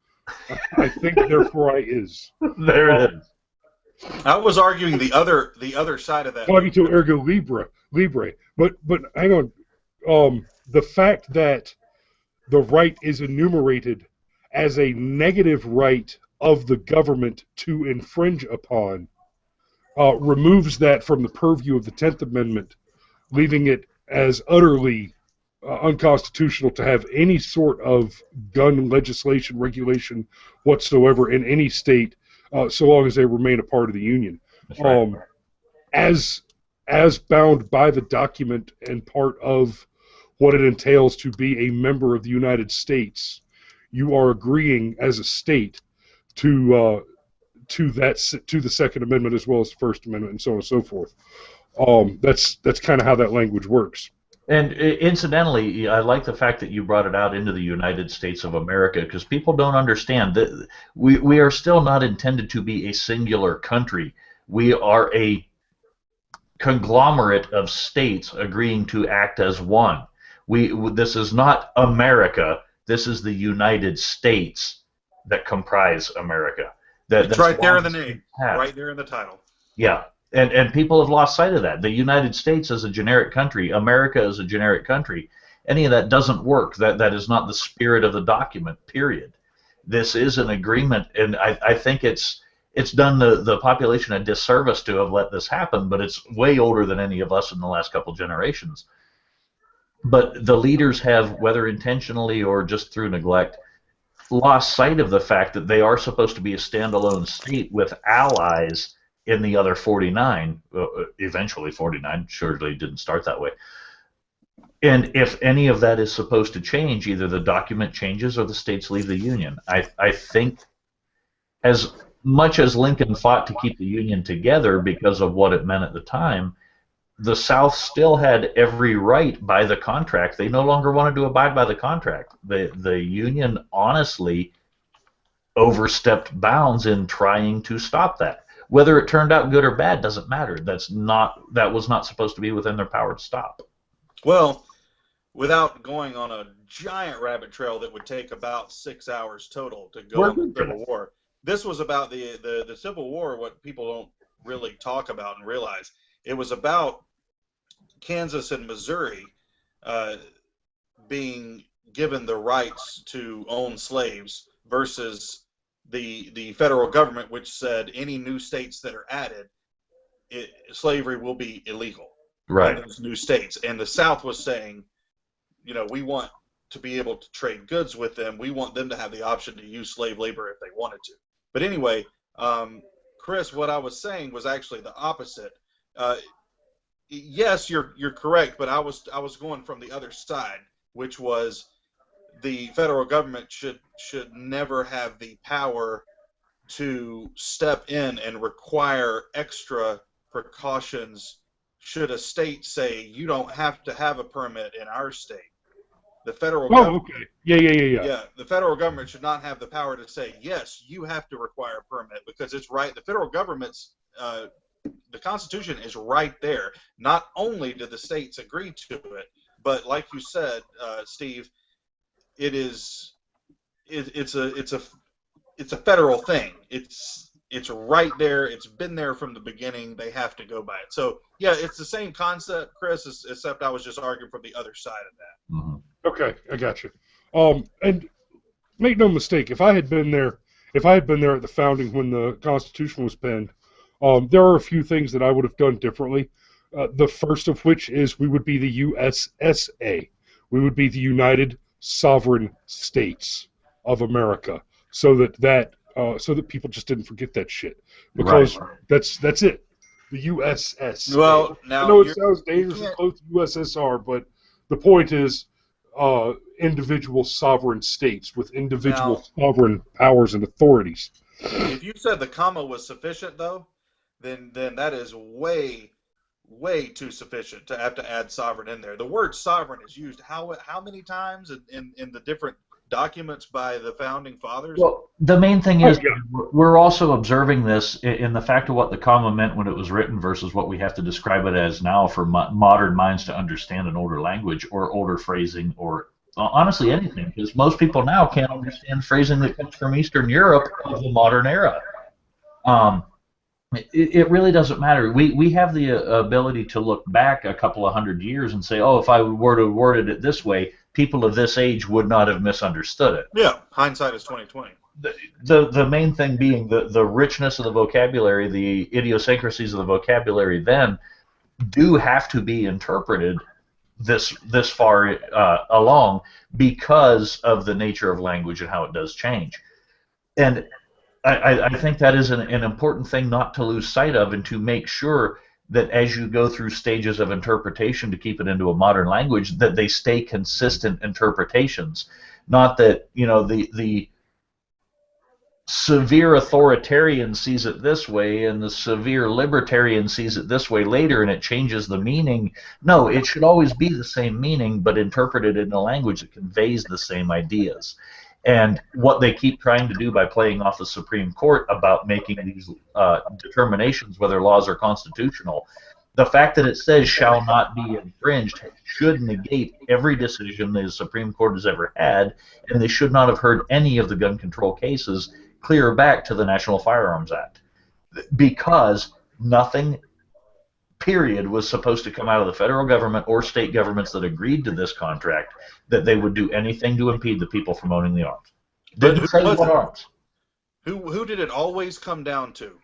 I think therefore I is. There it is. I was arguing the other side of that. Cogito ergo libre. But hang on. The fact that the right is enumerated as a negative right of the government to infringe upon removes that from the purview of the 10th Amendment, leaving it as utterly unconstitutional to have any sort of gun legislation, regulation whatsoever in any state, so long as they remain a part of the Union. That's right. As bound by the document and part of what it entails to be a member of the United States, you are agreeing as a state to the Second Amendment as well as the First Amendment and so on and so forth. That's kind of how that language works. And incidentally, I like the fact that you brought it out into the United States of America, because people don't understand that we are still not intended to be a singular country. We are a conglomerate of states agreeing to act as one. This is not America. This is the United States that comprise America. It's right there in the name, right there in the title. Yeah. And people have lost sight of that. The United States is a generic country. America is a generic country. Any of that doesn't work. That is not the spirit of the document, period. This is an agreement, and I think it's done the population a disservice to have let this happen, but it's way older than any of us in the last couple generations. But the leaders have, whether intentionally or just through neglect, lost sight of the fact that they are supposed to be a standalone state with allies in the other 49, eventually 49, surely didn't start that way. And if any of that is supposed to change, either the document changes or the states leave the Union. I think as much as Lincoln fought to keep the Union together because of what it meant at the time, the South still had every right by the contract. They no longer wanted to abide by the contract. The Union honestly overstepped bounds in trying to stop that. Whether it turned out good or bad doesn't matter. That was not supposed to be within their power to stop. Well, without going on a giant rabbit trail that would take about 6 hours total to go on the Civil War, this was about the Civil War, what people don't really talk about and realize. It was about Kansas and Missouri being given the rights to own slaves versus the federal government, which said any new states that are added, slavery will be illegal Right. in those new states. And the South was saying, we want to be able to trade goods with them. We want them to have the option to use slave labor if they wanted to. But anyway, Chris, what I was saying was actually the opposite. Yes, you're correct, but I was going from the other side, which was the federal government should never have the power to step in and require extra precautions should a state say you don't have to have a permit in our state. The federal government, okay. Yeah. the federal government should not have the power to say, yes, you have to require a permit, because it's right. The federal government's the Constitution is right there. Not only did the states agree to it, but like you said, Steve, it's a federal thing. It's right there. It's been there from the beginning. They have to go by it. So yeah, it's the same concept, Chris, except I was just arguing from the other side of that. Mm-hmm. Okay, I got you. And make no mistake, if I had been there at the founding when the Constitution was penned, there are a few things that I would have done differently. The first of which is we would be the USSA. We would be the United Sovereign States of America, so that people just didn't forget that shit, because that's it. The USSA. Well, now I know it sounds dangerous to close the USSR, but the point is individual sovereign states with individual sovereign powers and authorities. If you said the comma was sufficient, though, then that is way too sufficient to have to add sovereign in there. The word sovereign is used how many times in the different documents by the founding fathers? Well, the main thing is we're also observing this in the fact of what the comma meant when it was written versus what we have to describe it as now for modern minds to understand an older language or older phrasing, or honestly anything, because most people now can't understand phrasing that comes from Eastern Europe of the modern era. It really doesn't matter. We have the ability to look back a couple of hundred years and say, oh, if I were to have worded it this way, people of this age would not have misunderstood it. Yeah, hindsight is 20/20. The main thing being the richness of the vocabulary, the idiosyncrasies of the vocabulary then do have to be interpreted this far along because of the nature of language and how it does change. And I think that is an important thing not to lose sight of, and to make sure that as you go through stages of interpretation to keep it into a modern language, that they stay consistent interpretations. Not that, the severe authoritarian sees it this way and the severe libertarian sees it this way later and it changes the meaning. No, it should always be the same meaning, but interpreted in a language that conveys the same ideas. And what they keep trying to do by playing off the Supreme Court about making these determinations whether laws are constitutional, the fact that it says shall not be infringed should negate every decision the Supreme Court has ever had, and they should not have heard any of the gun control cases clear back to the National Firearms Act, because nothing, period, was supposed to come out of the federal government or state governments that agreed to this contract that they would do anything to impede the people from owning the arms. Didn't say what arms. Who did it always come down to?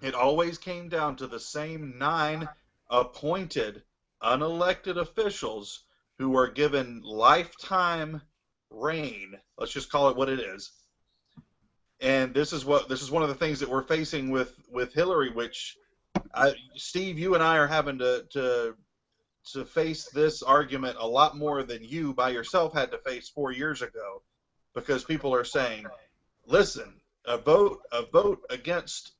It always came down to the same 9 appointed, unelected officials who were given lifetime reign. Let's just call it what it is. And this is one of the things that we're facing with Hillary, which Steve, you and I are having to face this argument a lot more than you by yourself had to face 4 years ago, because people are saying, listen, a vote against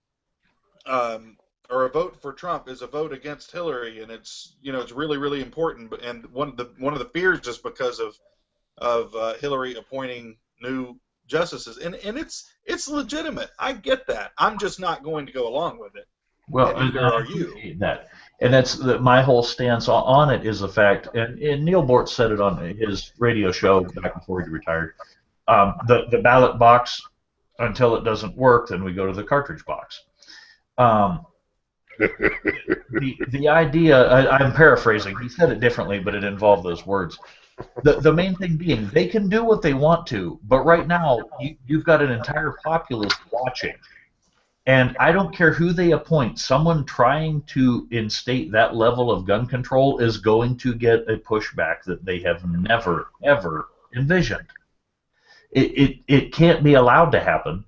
or a vote for Trump is a vote against Hillary, and it's really, really important. And one of the fears is because of Hillary appointing new justices, and it's legitimate. I get that. I'm just not going to go along with it. Well, neither are you. That, and that's my whole stance on it is the fact, and Neil Bort said it on his radio show back before he retired. The ballot box, until it doesn't work, then we go to the cartridge box. The idea, I'm paraphrasing. He said it differently, but it involved those words. The main thing being, they can do what they want to, but right now you've got an entire populace watching. And I don't care who they appoint, someone trying to instate that level of gun control is going to get a pushback that they have never, ever envisioned. It can't be allowed to happen.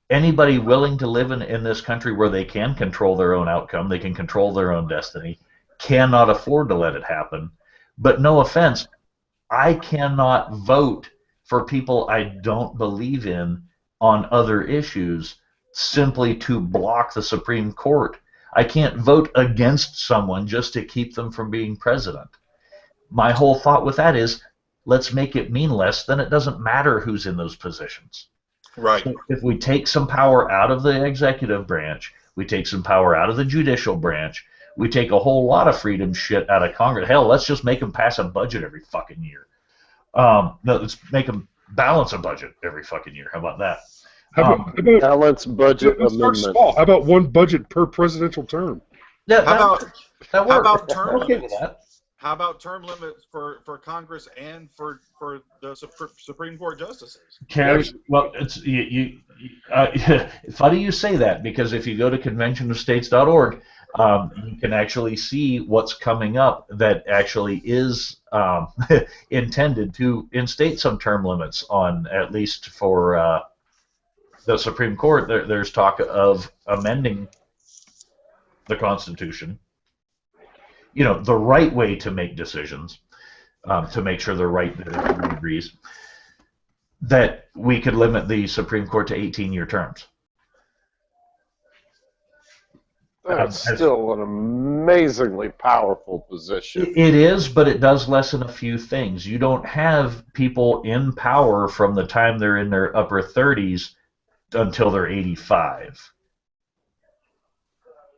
Anybody willing to live in this country where they can control their own outcome, they can control their own destiny, cannot afford to let it happen. But no offense, I cannot vote for people I don't believe in on other issues simply to block the Supreme Court. I can't vote against someone just to keep them from being president. My whole thought with that is, let's make it mean less, then it doesn't matter who's in those positions. Right. So if we take some power out of the executive branch, we take some power out of the judicial branch, we take a whole lot of freedom shit out of Congress. Hell, let's just make them pass a budget every fucking year. No, let's make them balance a budget every fucking year. How about that? How about Balance budget let's start amendment. small. How about one budget per presidential term? Yeah, How that How works. about term I'm okay with limits? that. How about term limits for Congress and for the Supreme Court justices? Well, it's funny you say that, because if you go to conventionofstates.org, you can actually see what's coming up that actually is intended to instate some term limits on, at least for the Supreme Court. There's talk of amending the Constitution, the right way to make decisions, to make sure they're right, that everyone agrees, that we could limit the Supreme Court to 18-year terms. That's still an amazingly powerful position. It is, but it does lessen a few things. You don't have people in power from the time they're in their upper 30s until they're 85.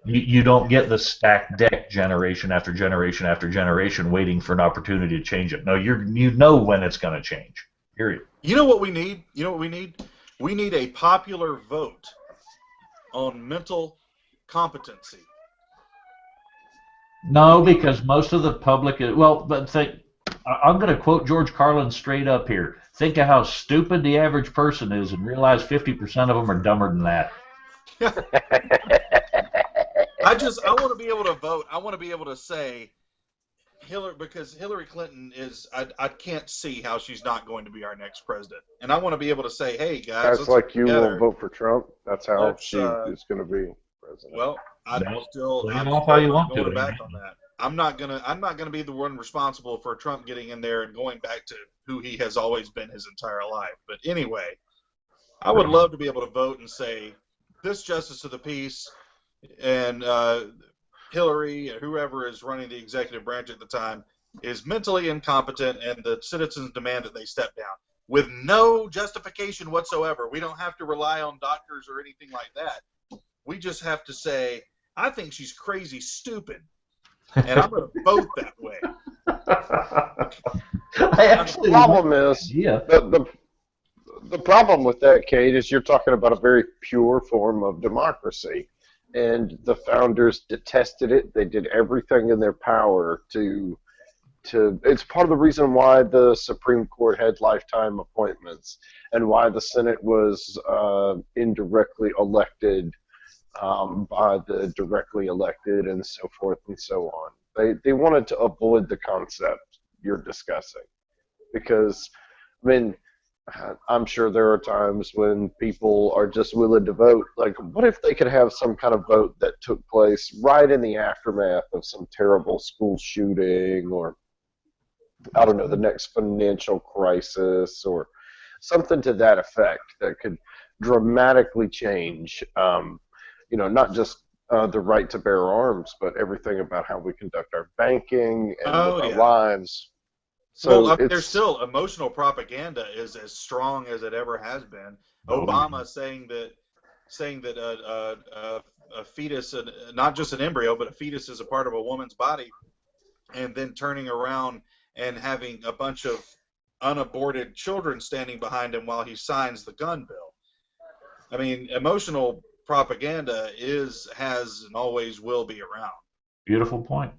You don't get the stacked deck generation after generation after generation waiting for an opportunity to change it. No, you know when it's going to change. Period. You know what we need? We need a popular vote on mental competency. No, because most of the public is, well, but I'm going to quote George Carlin straight up here. Think of how stupid the average person is and realize 50% of them are dumber than that. I want to be able to vote. I want to be able to say because Hillary Clinton is, I can't see how she's not going to be our next president. And I want to be able to say, hey, guys, that's like you won't vote for Trump. That's how she is going to be president. Well, I'm still going back on that. I'm not gonna be the one responsible for Trump getting in there and going back to who he has always been his entire life. But anyway, I would love to be able to vote and say, this justice of the peace and Hillary, or whoever is running the executive branch at the time, is mentally incompetent, and the citizens demand that they step down with no justification whatsoever. We don't have to rely on doctors or anything like that. We just have to say, I think she's crazy stupid, and I'm going to vote that way. The problem is, the problem with that, Kate, is you're talking about a very pure form of democracy. And the founders detested it. They did everything in their power to it's part of the reason why the Supreme Court had lifetime appointments and why the Senate was indirectly elected by the directly elected, and so forth and so on. They wanted to avoid the concept you're discussing, because, I mean, I'm sure there are times when people are just willing to vote. Like, what if they could have some kind of vote that took place right in the aftermath of some terrible school shooting, or, I don't know, the next financial crisis, or something to that effect that could dramatically change, not just the right to bear arms, but everything about how we conduct our banking and our lives. So there's still emotional propaganda is as strong as it ever has been. Obama saying that a fetus, not just an embryo, but a fetus is a part of a woman's body, and then turning around and having a bunch of unaborted children standing behind him while he signs the gun bill. I mean, emotional propaganda has, and always will be around. Beautiful point.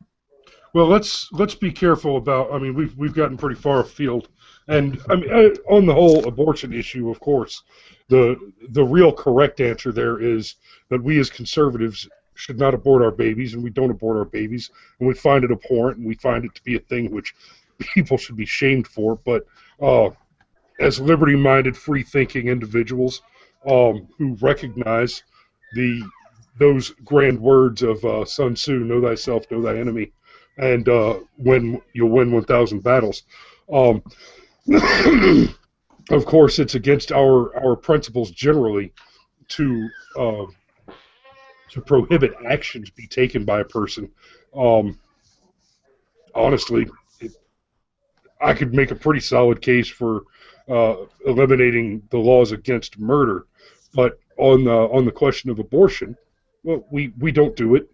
Well, let's be careful about. I mean, we've gotten pretty far afield, and I mean, on the whole abortion issue, of course, the real correct answer there is that we as conservatives should not abort our babies, and we don't abort our babies, and we find it abhorrent, and we find it to be a thing which people should be shamed for. But as liberty-minded, free-thinking individuals who recognize the those grand words of Sun Tzu, "Know thyself, know thy enemy," and when you'll win 1,000 battles. Um, of course, it's against our principles generally to uh, to prohibit actions be taken by a person. Um, honestly, I could make a pretty solid case for eliminating the laws against murder, but on the question of abortion, well, we don't do it.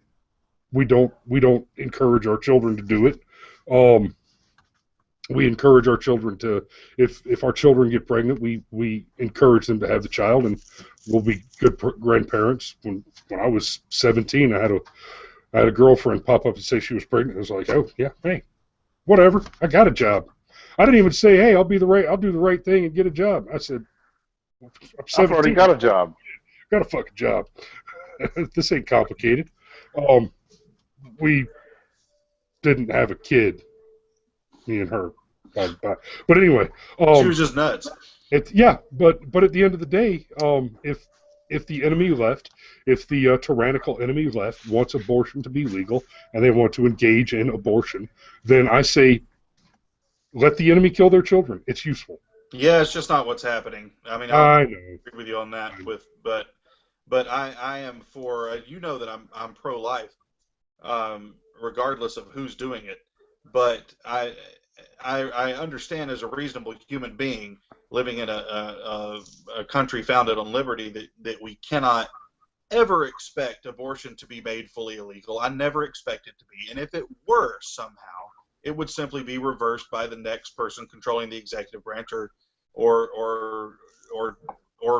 We don't encourage our children to do it. Um, we encourage our children to, if our children get pregnant, we encourage them to have the child, and we'll be good grandparents. When I was 17, I had a girlfriend pop up and say she was pregnant. I was like, oh yeah, hey, whatever, I got a job. I didn't even say, hey, I'll do the right thing and get a job. I said, I'm 17. I've already got a job. Got a fucking job. This ain't complicated. Um, we didn't have a kid, me and her. But anyway, she was just nuts. Yeah, but at the end of the day, if the enemy left, if the tyrannical enemy left wants abortion to be legal and they want to engage in abortion, then I say, let the enemy kill their children. It's useful. Yeah, it's just not what's happening. I mean, I know. agree with you on that. But I am for. You know that I'm pro-life, regardless of who's doing it. But I understand as a reasonable human being living in a country founded on liberty that we cannot ever expect abortion to be made fully illegal. I never expect it to be. And if it were somehow, it would simply be reversed by the next person controlling the executive branch or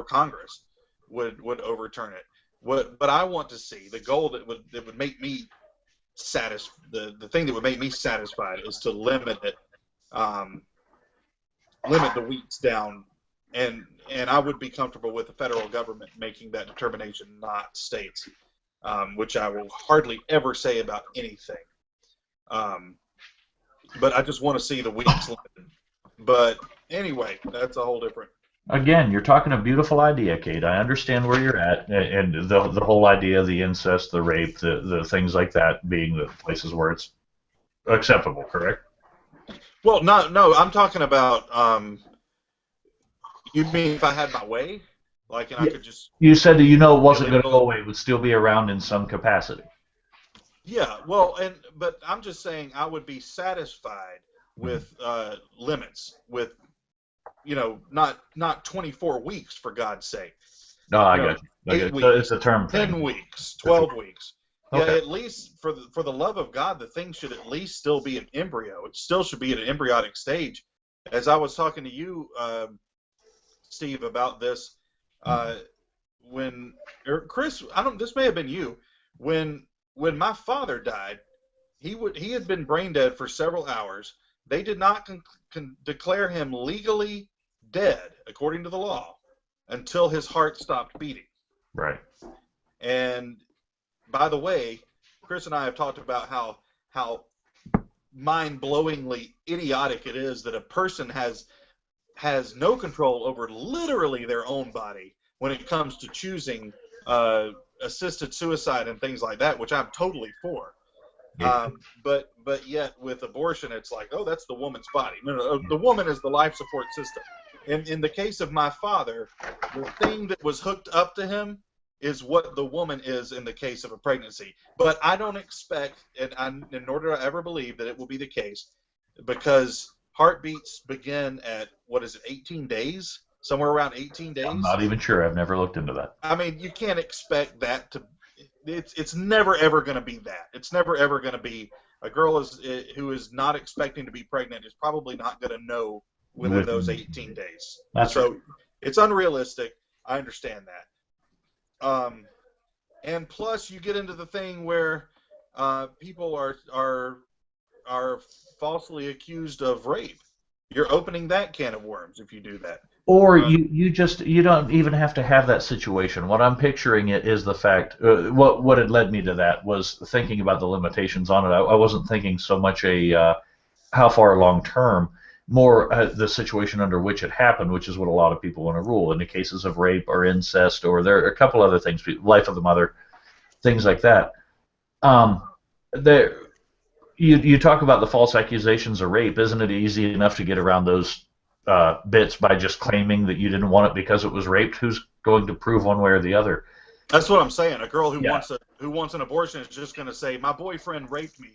Congress would overturn it. But I want to see the goal that would make me satisfied. The thing that would make me satisfied is to limit it, limit the weeks down, and I would be comfortable with the federal government making that determination, not states, which I will hardly ever say about anything. But I just want to see the weeks limited. But anyway, that's a whole different. Again, you're talking a beautiful idea, Kate. I understand where you're at, and the whole idea of the incest, the rape, the things like that being the places where it's acceptable, correct? Well, no, I'm talking about. You mean if I had my way, like, and I could just. You said that it wasn't going to go away; it would still be around in some capacity. Yeah, well, but I'm just saying I would be satisfied with limits, with not 24 weeks for God's sake. No, I got you. 8 weeks, it's a term thing. 10 weeks, 12 weeks. Okay. Yeah, at least for the love of God, the thing should at least still be an embryo. It still should be at an embryonic stage. As I was talking to you, Steve, about this, Chris, this may have been you, when my father died, he had been brain dead for several hours. They did not declare him legally dead, according to the law, until his heart stopped beating. Right. And by the way, Chris and I have talked about how mind-blowingly idiotic it is that a person has no control over literally their own body when it comes to choosing assisted suicide and things like that, which I'm totally for. Yeah. But yet with abortion, it's like, oh, that's the woman's body. No, the woman is the life support system. In the case of my father, the thing that was hooked up to him is what the woman is in the case of a pregnancy. But I don't expect, and nor do I ever believe that it will be the case, because heartbeats begin at, 18 days? Somewhere around 18 days? I'm not even sure. I've never looked into that. I mean, you can't expect that to. It's never ever going to be that. It's never ever going to be a girl who is not expecting to be pregnant is probably not going to know within those 18 days. So it's unrealistic. I understand that. And plus, you get into the thing where people are are falsely accused of rape. You're opening that can of worms if you do that. Or you don't even have to have that situation. What I'm picturing it is the fact. What had led me to that was thinking about the limitations on it. I wasn't thinking so much how far long term, more the situation under which it happened, which is what a lot of people want to rule in the cases of rape or incest, or there are a couple other things, life of the mother, things like that. There, you talk about the false accusations of rape. Isn't it easy enough to get around those bits by just claiming that you didn't want it because it was raped? Who's going to prove one way or the other? That's what I'm saying. A girl who Yeah. wants an abortion is just going to say, "My boyfriend raped me,"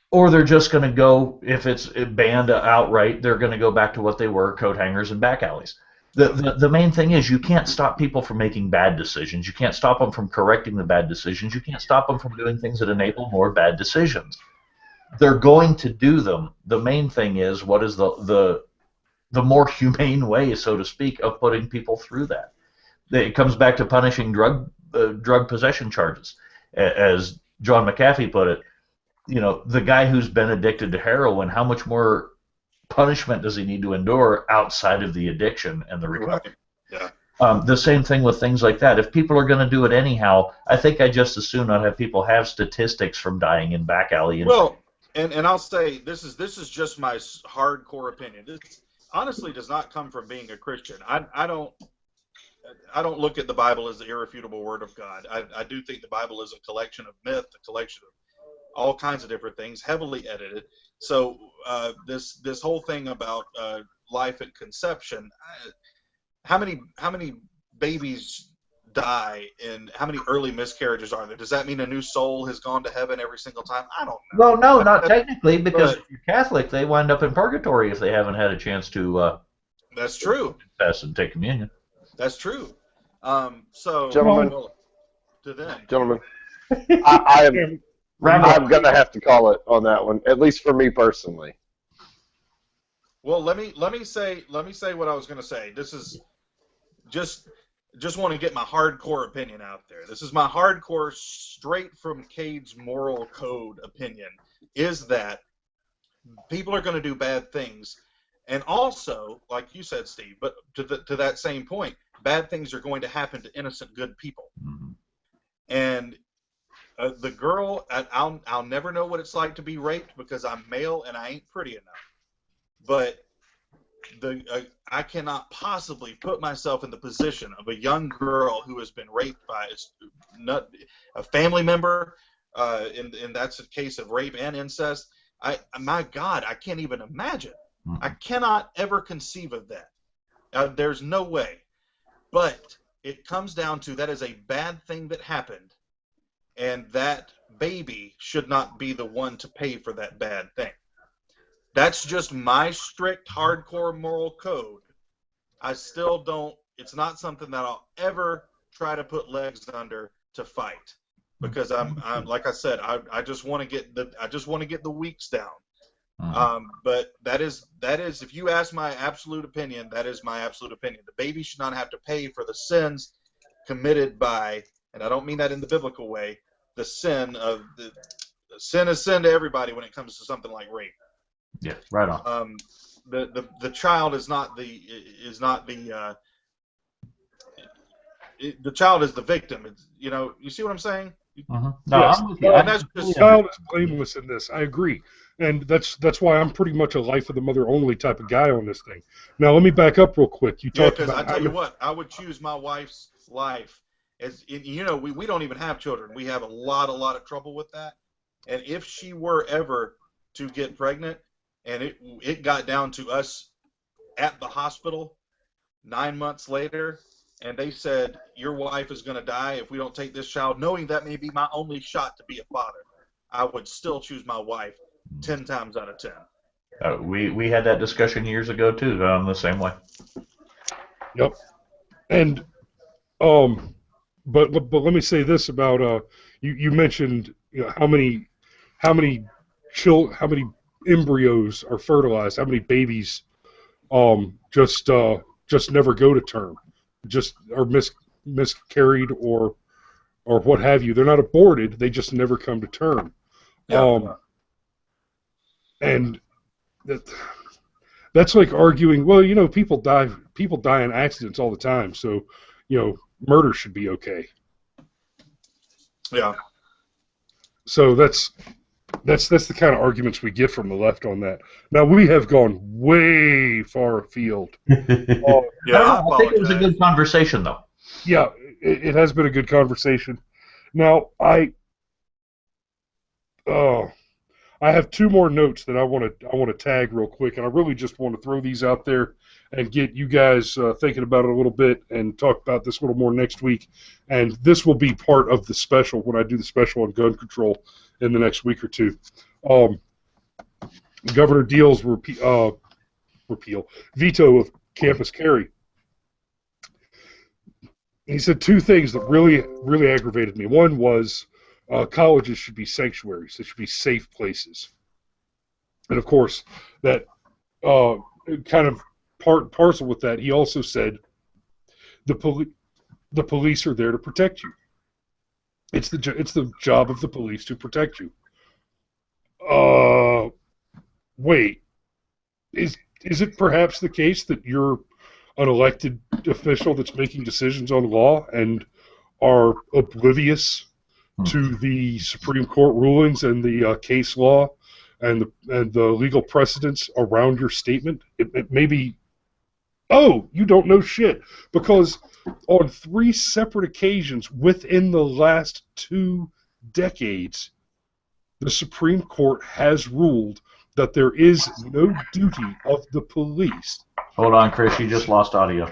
Or they're just going to go, if it's banned outright, they're going to go back to what they were, coat hangers and back alleys. The main thing is you can't stop people from making bad decisions. You can't stop them from correcting the bad decisions. You can't stop them from doing things that enable more bad decisions. They're going to do them. The main thing is, what is the more humane way, so to speak, of putting people through that? It comes back to punishing drug possession charges. As John McAfee put it, the guy who's been addicted to heroin, how much more punishment does he need to endure outside of the addiction and the recovery? Right. Yeah. The same thing with things like that. If people are going to do it anyhow, I think I just as soon not have people have statistics from dying in back alley. Well, and I'll say this is just my hardcore opinion. This honestly does not come from being a Christian. I don't look at the Bible as the irrefutable word of God. I do think the Bible is a collection of myth, a collection of all kinds of different things, heavily edited. So this whole thing about life at conception, how many babies die and how many early miscarriages are there? Does that mean a new soul has gone to heaven every single time? I don't know. Well, no, not technically, because if you're Catholic, they wind up in purgatory if they haven't had a chance to that's true. confess and take communion. That's true. So, Gentlemen, to them. Gentlemen, I'm going to have to call it on that one, at least for me personally. Well, let me say what I was going to say. This is just want to get my hardcore opinion out there. This is my hardcore, straight from Cade's moral code opinion, is that people are going to do bad things. And also, like you said, Steve, but to that same point, bad things are going to happen to innocent, good people. Mm-hmm. And the girl, I'll never know what it's like to be raped because I'm male and I ain't pretty enough. But I cannot possibly put myself in the position of a young girl who has been raped by a family member, and that's a case of rape and incest. My God, I can't even imagine. Mm-hmm. I cannot ever conceive of that. There's no way. But it comes down to that is a bad thing that happened, and that baby should not be the one to pay for that bad thing. That's just my strict, hardcore moral code. I still don't. It's not something that I'll ever try to put legs under to fight, because I'm like I said, I just want to get the weaks down. Mm-hmm. But that is if you ask my absolute opinion, that is my absolute opinion. The baby should not have to pay for the sins committed by, and I don't mean that in the biblical way, the sin is sin to everybody when it comes to something like rape. Yeah, right on. The child is not the child is the victim. You see what I'm saying? Mm-hmm. No, yes. I'm with you. The child is blameless in this. I agree, and that's why I'm pretty much a life of the mother only type of guy on this thing. Now let me back up real quick. You talked about. I tell you what, I would choose my wife's life. We don't even have children. We have a lot of trouble with that. And if she were ever to get pregnant, and it got down to us at the hospital 9 months later, and they said, your wife is going to die if we don't take this child, knowing that may be my only shot to be a father, I would still choose my wife 10 times out of 10. We had that discussion years ago, too. I'm the same way. Yep. And, but let me say this about, you mentioned how many embryos are fertilized, how many babies just never go to term, just are miscarried or what have you. They're not aborted, they just never come to term. Yeah. And that's like arguing, well, people die in accidents all the time, so, murder should be okay. Yeah. So that's the kind of arguments we get from the left on that. Now, we have gone way far afield. Yeah, I think it was a good conversation, though. Yeah, it has been a good conversation. Now, I have two more notes that I want to tag real quick, and I really just want to throw these out there and get you guys thinking about it a little bit and talk about this a little more next week. And this will be part of the special when I do the special on gun control in the next week or two. Governor Deal's veto of campus carry. He said two things that really, really aggravated me. One was colleges should be sanctuaries. They should be safe places. And, of course, that kind of part and parcel with that, he also said the police are there to protect you. It's the job of the police to protect you. Wait. Is it perhaps the case that you're an elected official that's making decisions on law and are oblivious to the Supreme Court rulings and the case law and the legal precedents around your statement? It may be, oh, you don't know shit, because on 3 separate occasions within the last 2 decades, the Supreme Court has ruled that there is no duty of the police. Hold on, Chris, you just lost audio.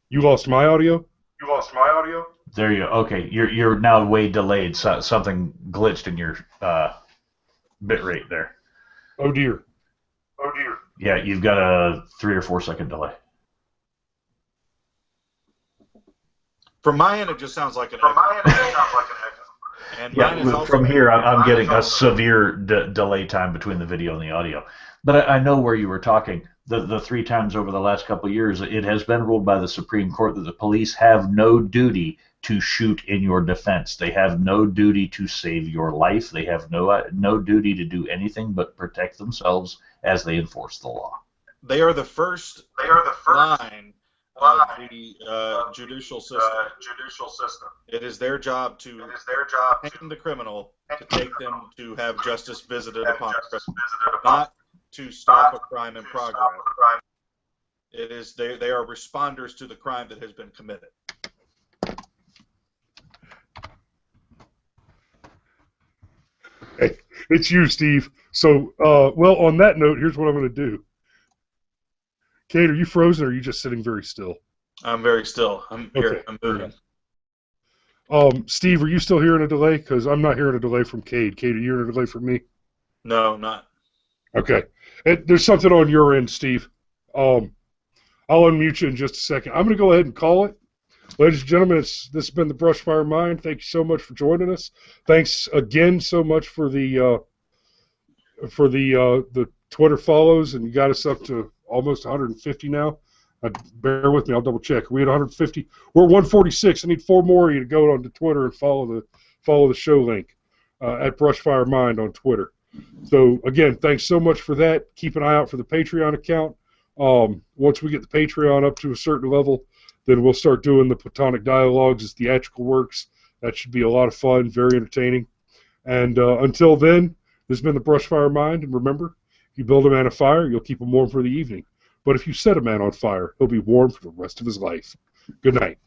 You lost my audio? You lost my audio? There you go. Okay, you're now way delayed. So, something glitched in your bit rate there. Oh dear. Oh dear. Yeah, you've got a 3 or 4 second delay. From my end, it just sounds like an echo. And yeah, from here, I'm getting a severe delay time between the video and the audio. But I know where you were talking. The 3 times over the last couple of years, it has been ruled by the Supreme Court that the police have no duty to shoot in your defense. They have no duty to save your life. They have no duty to do anything but protect themselves as they enforce the law. They are the first line of the judicial system. It is their job to hang the criminal, to take them to have justice visited upon them, not to stop a crime in progress. It is they are responders to the crime that has been committed. Hey, it's you, Steve. So, well, on that note, here's what I'm going to do. Kate, are you frozen or are you just sitting very still? I'm very still. I'm here. Okay. I'm moving. Steve, are you still hearing a delay? Because I'm not hearing a delay from Cade. Cade, are you hearing a delay from me? No, not. Okay. There's something on your end, Steve. I'll unmute you in just a second. I'm going to go ahead and call it. Ladies and gentlemen, this has been the Brushfire Mind. Thank you so much for joining us. Thanks again so much for the Twitter follows, and you got us up to almost 150 now. Bear with me, I'll double check. We had 150. We're at 146. I need 4 more of you to go onto Twitter and follow the show link at Brushfire Mind on Twitter. So again, thanks so much for that. Keep an eye out for the Patreon account. Once we get the Patreon up to a certain level, then we'll start doing the Platonic Dialogues as theatrical works. That should be a lot of fun, very entertaining. And until then, this has been the Brushfire Mind. And remember, if you build a man a fire, you'll keep him warm for the evening. But if you set a man on fire, he'll be warm for the rest of his life. Good night.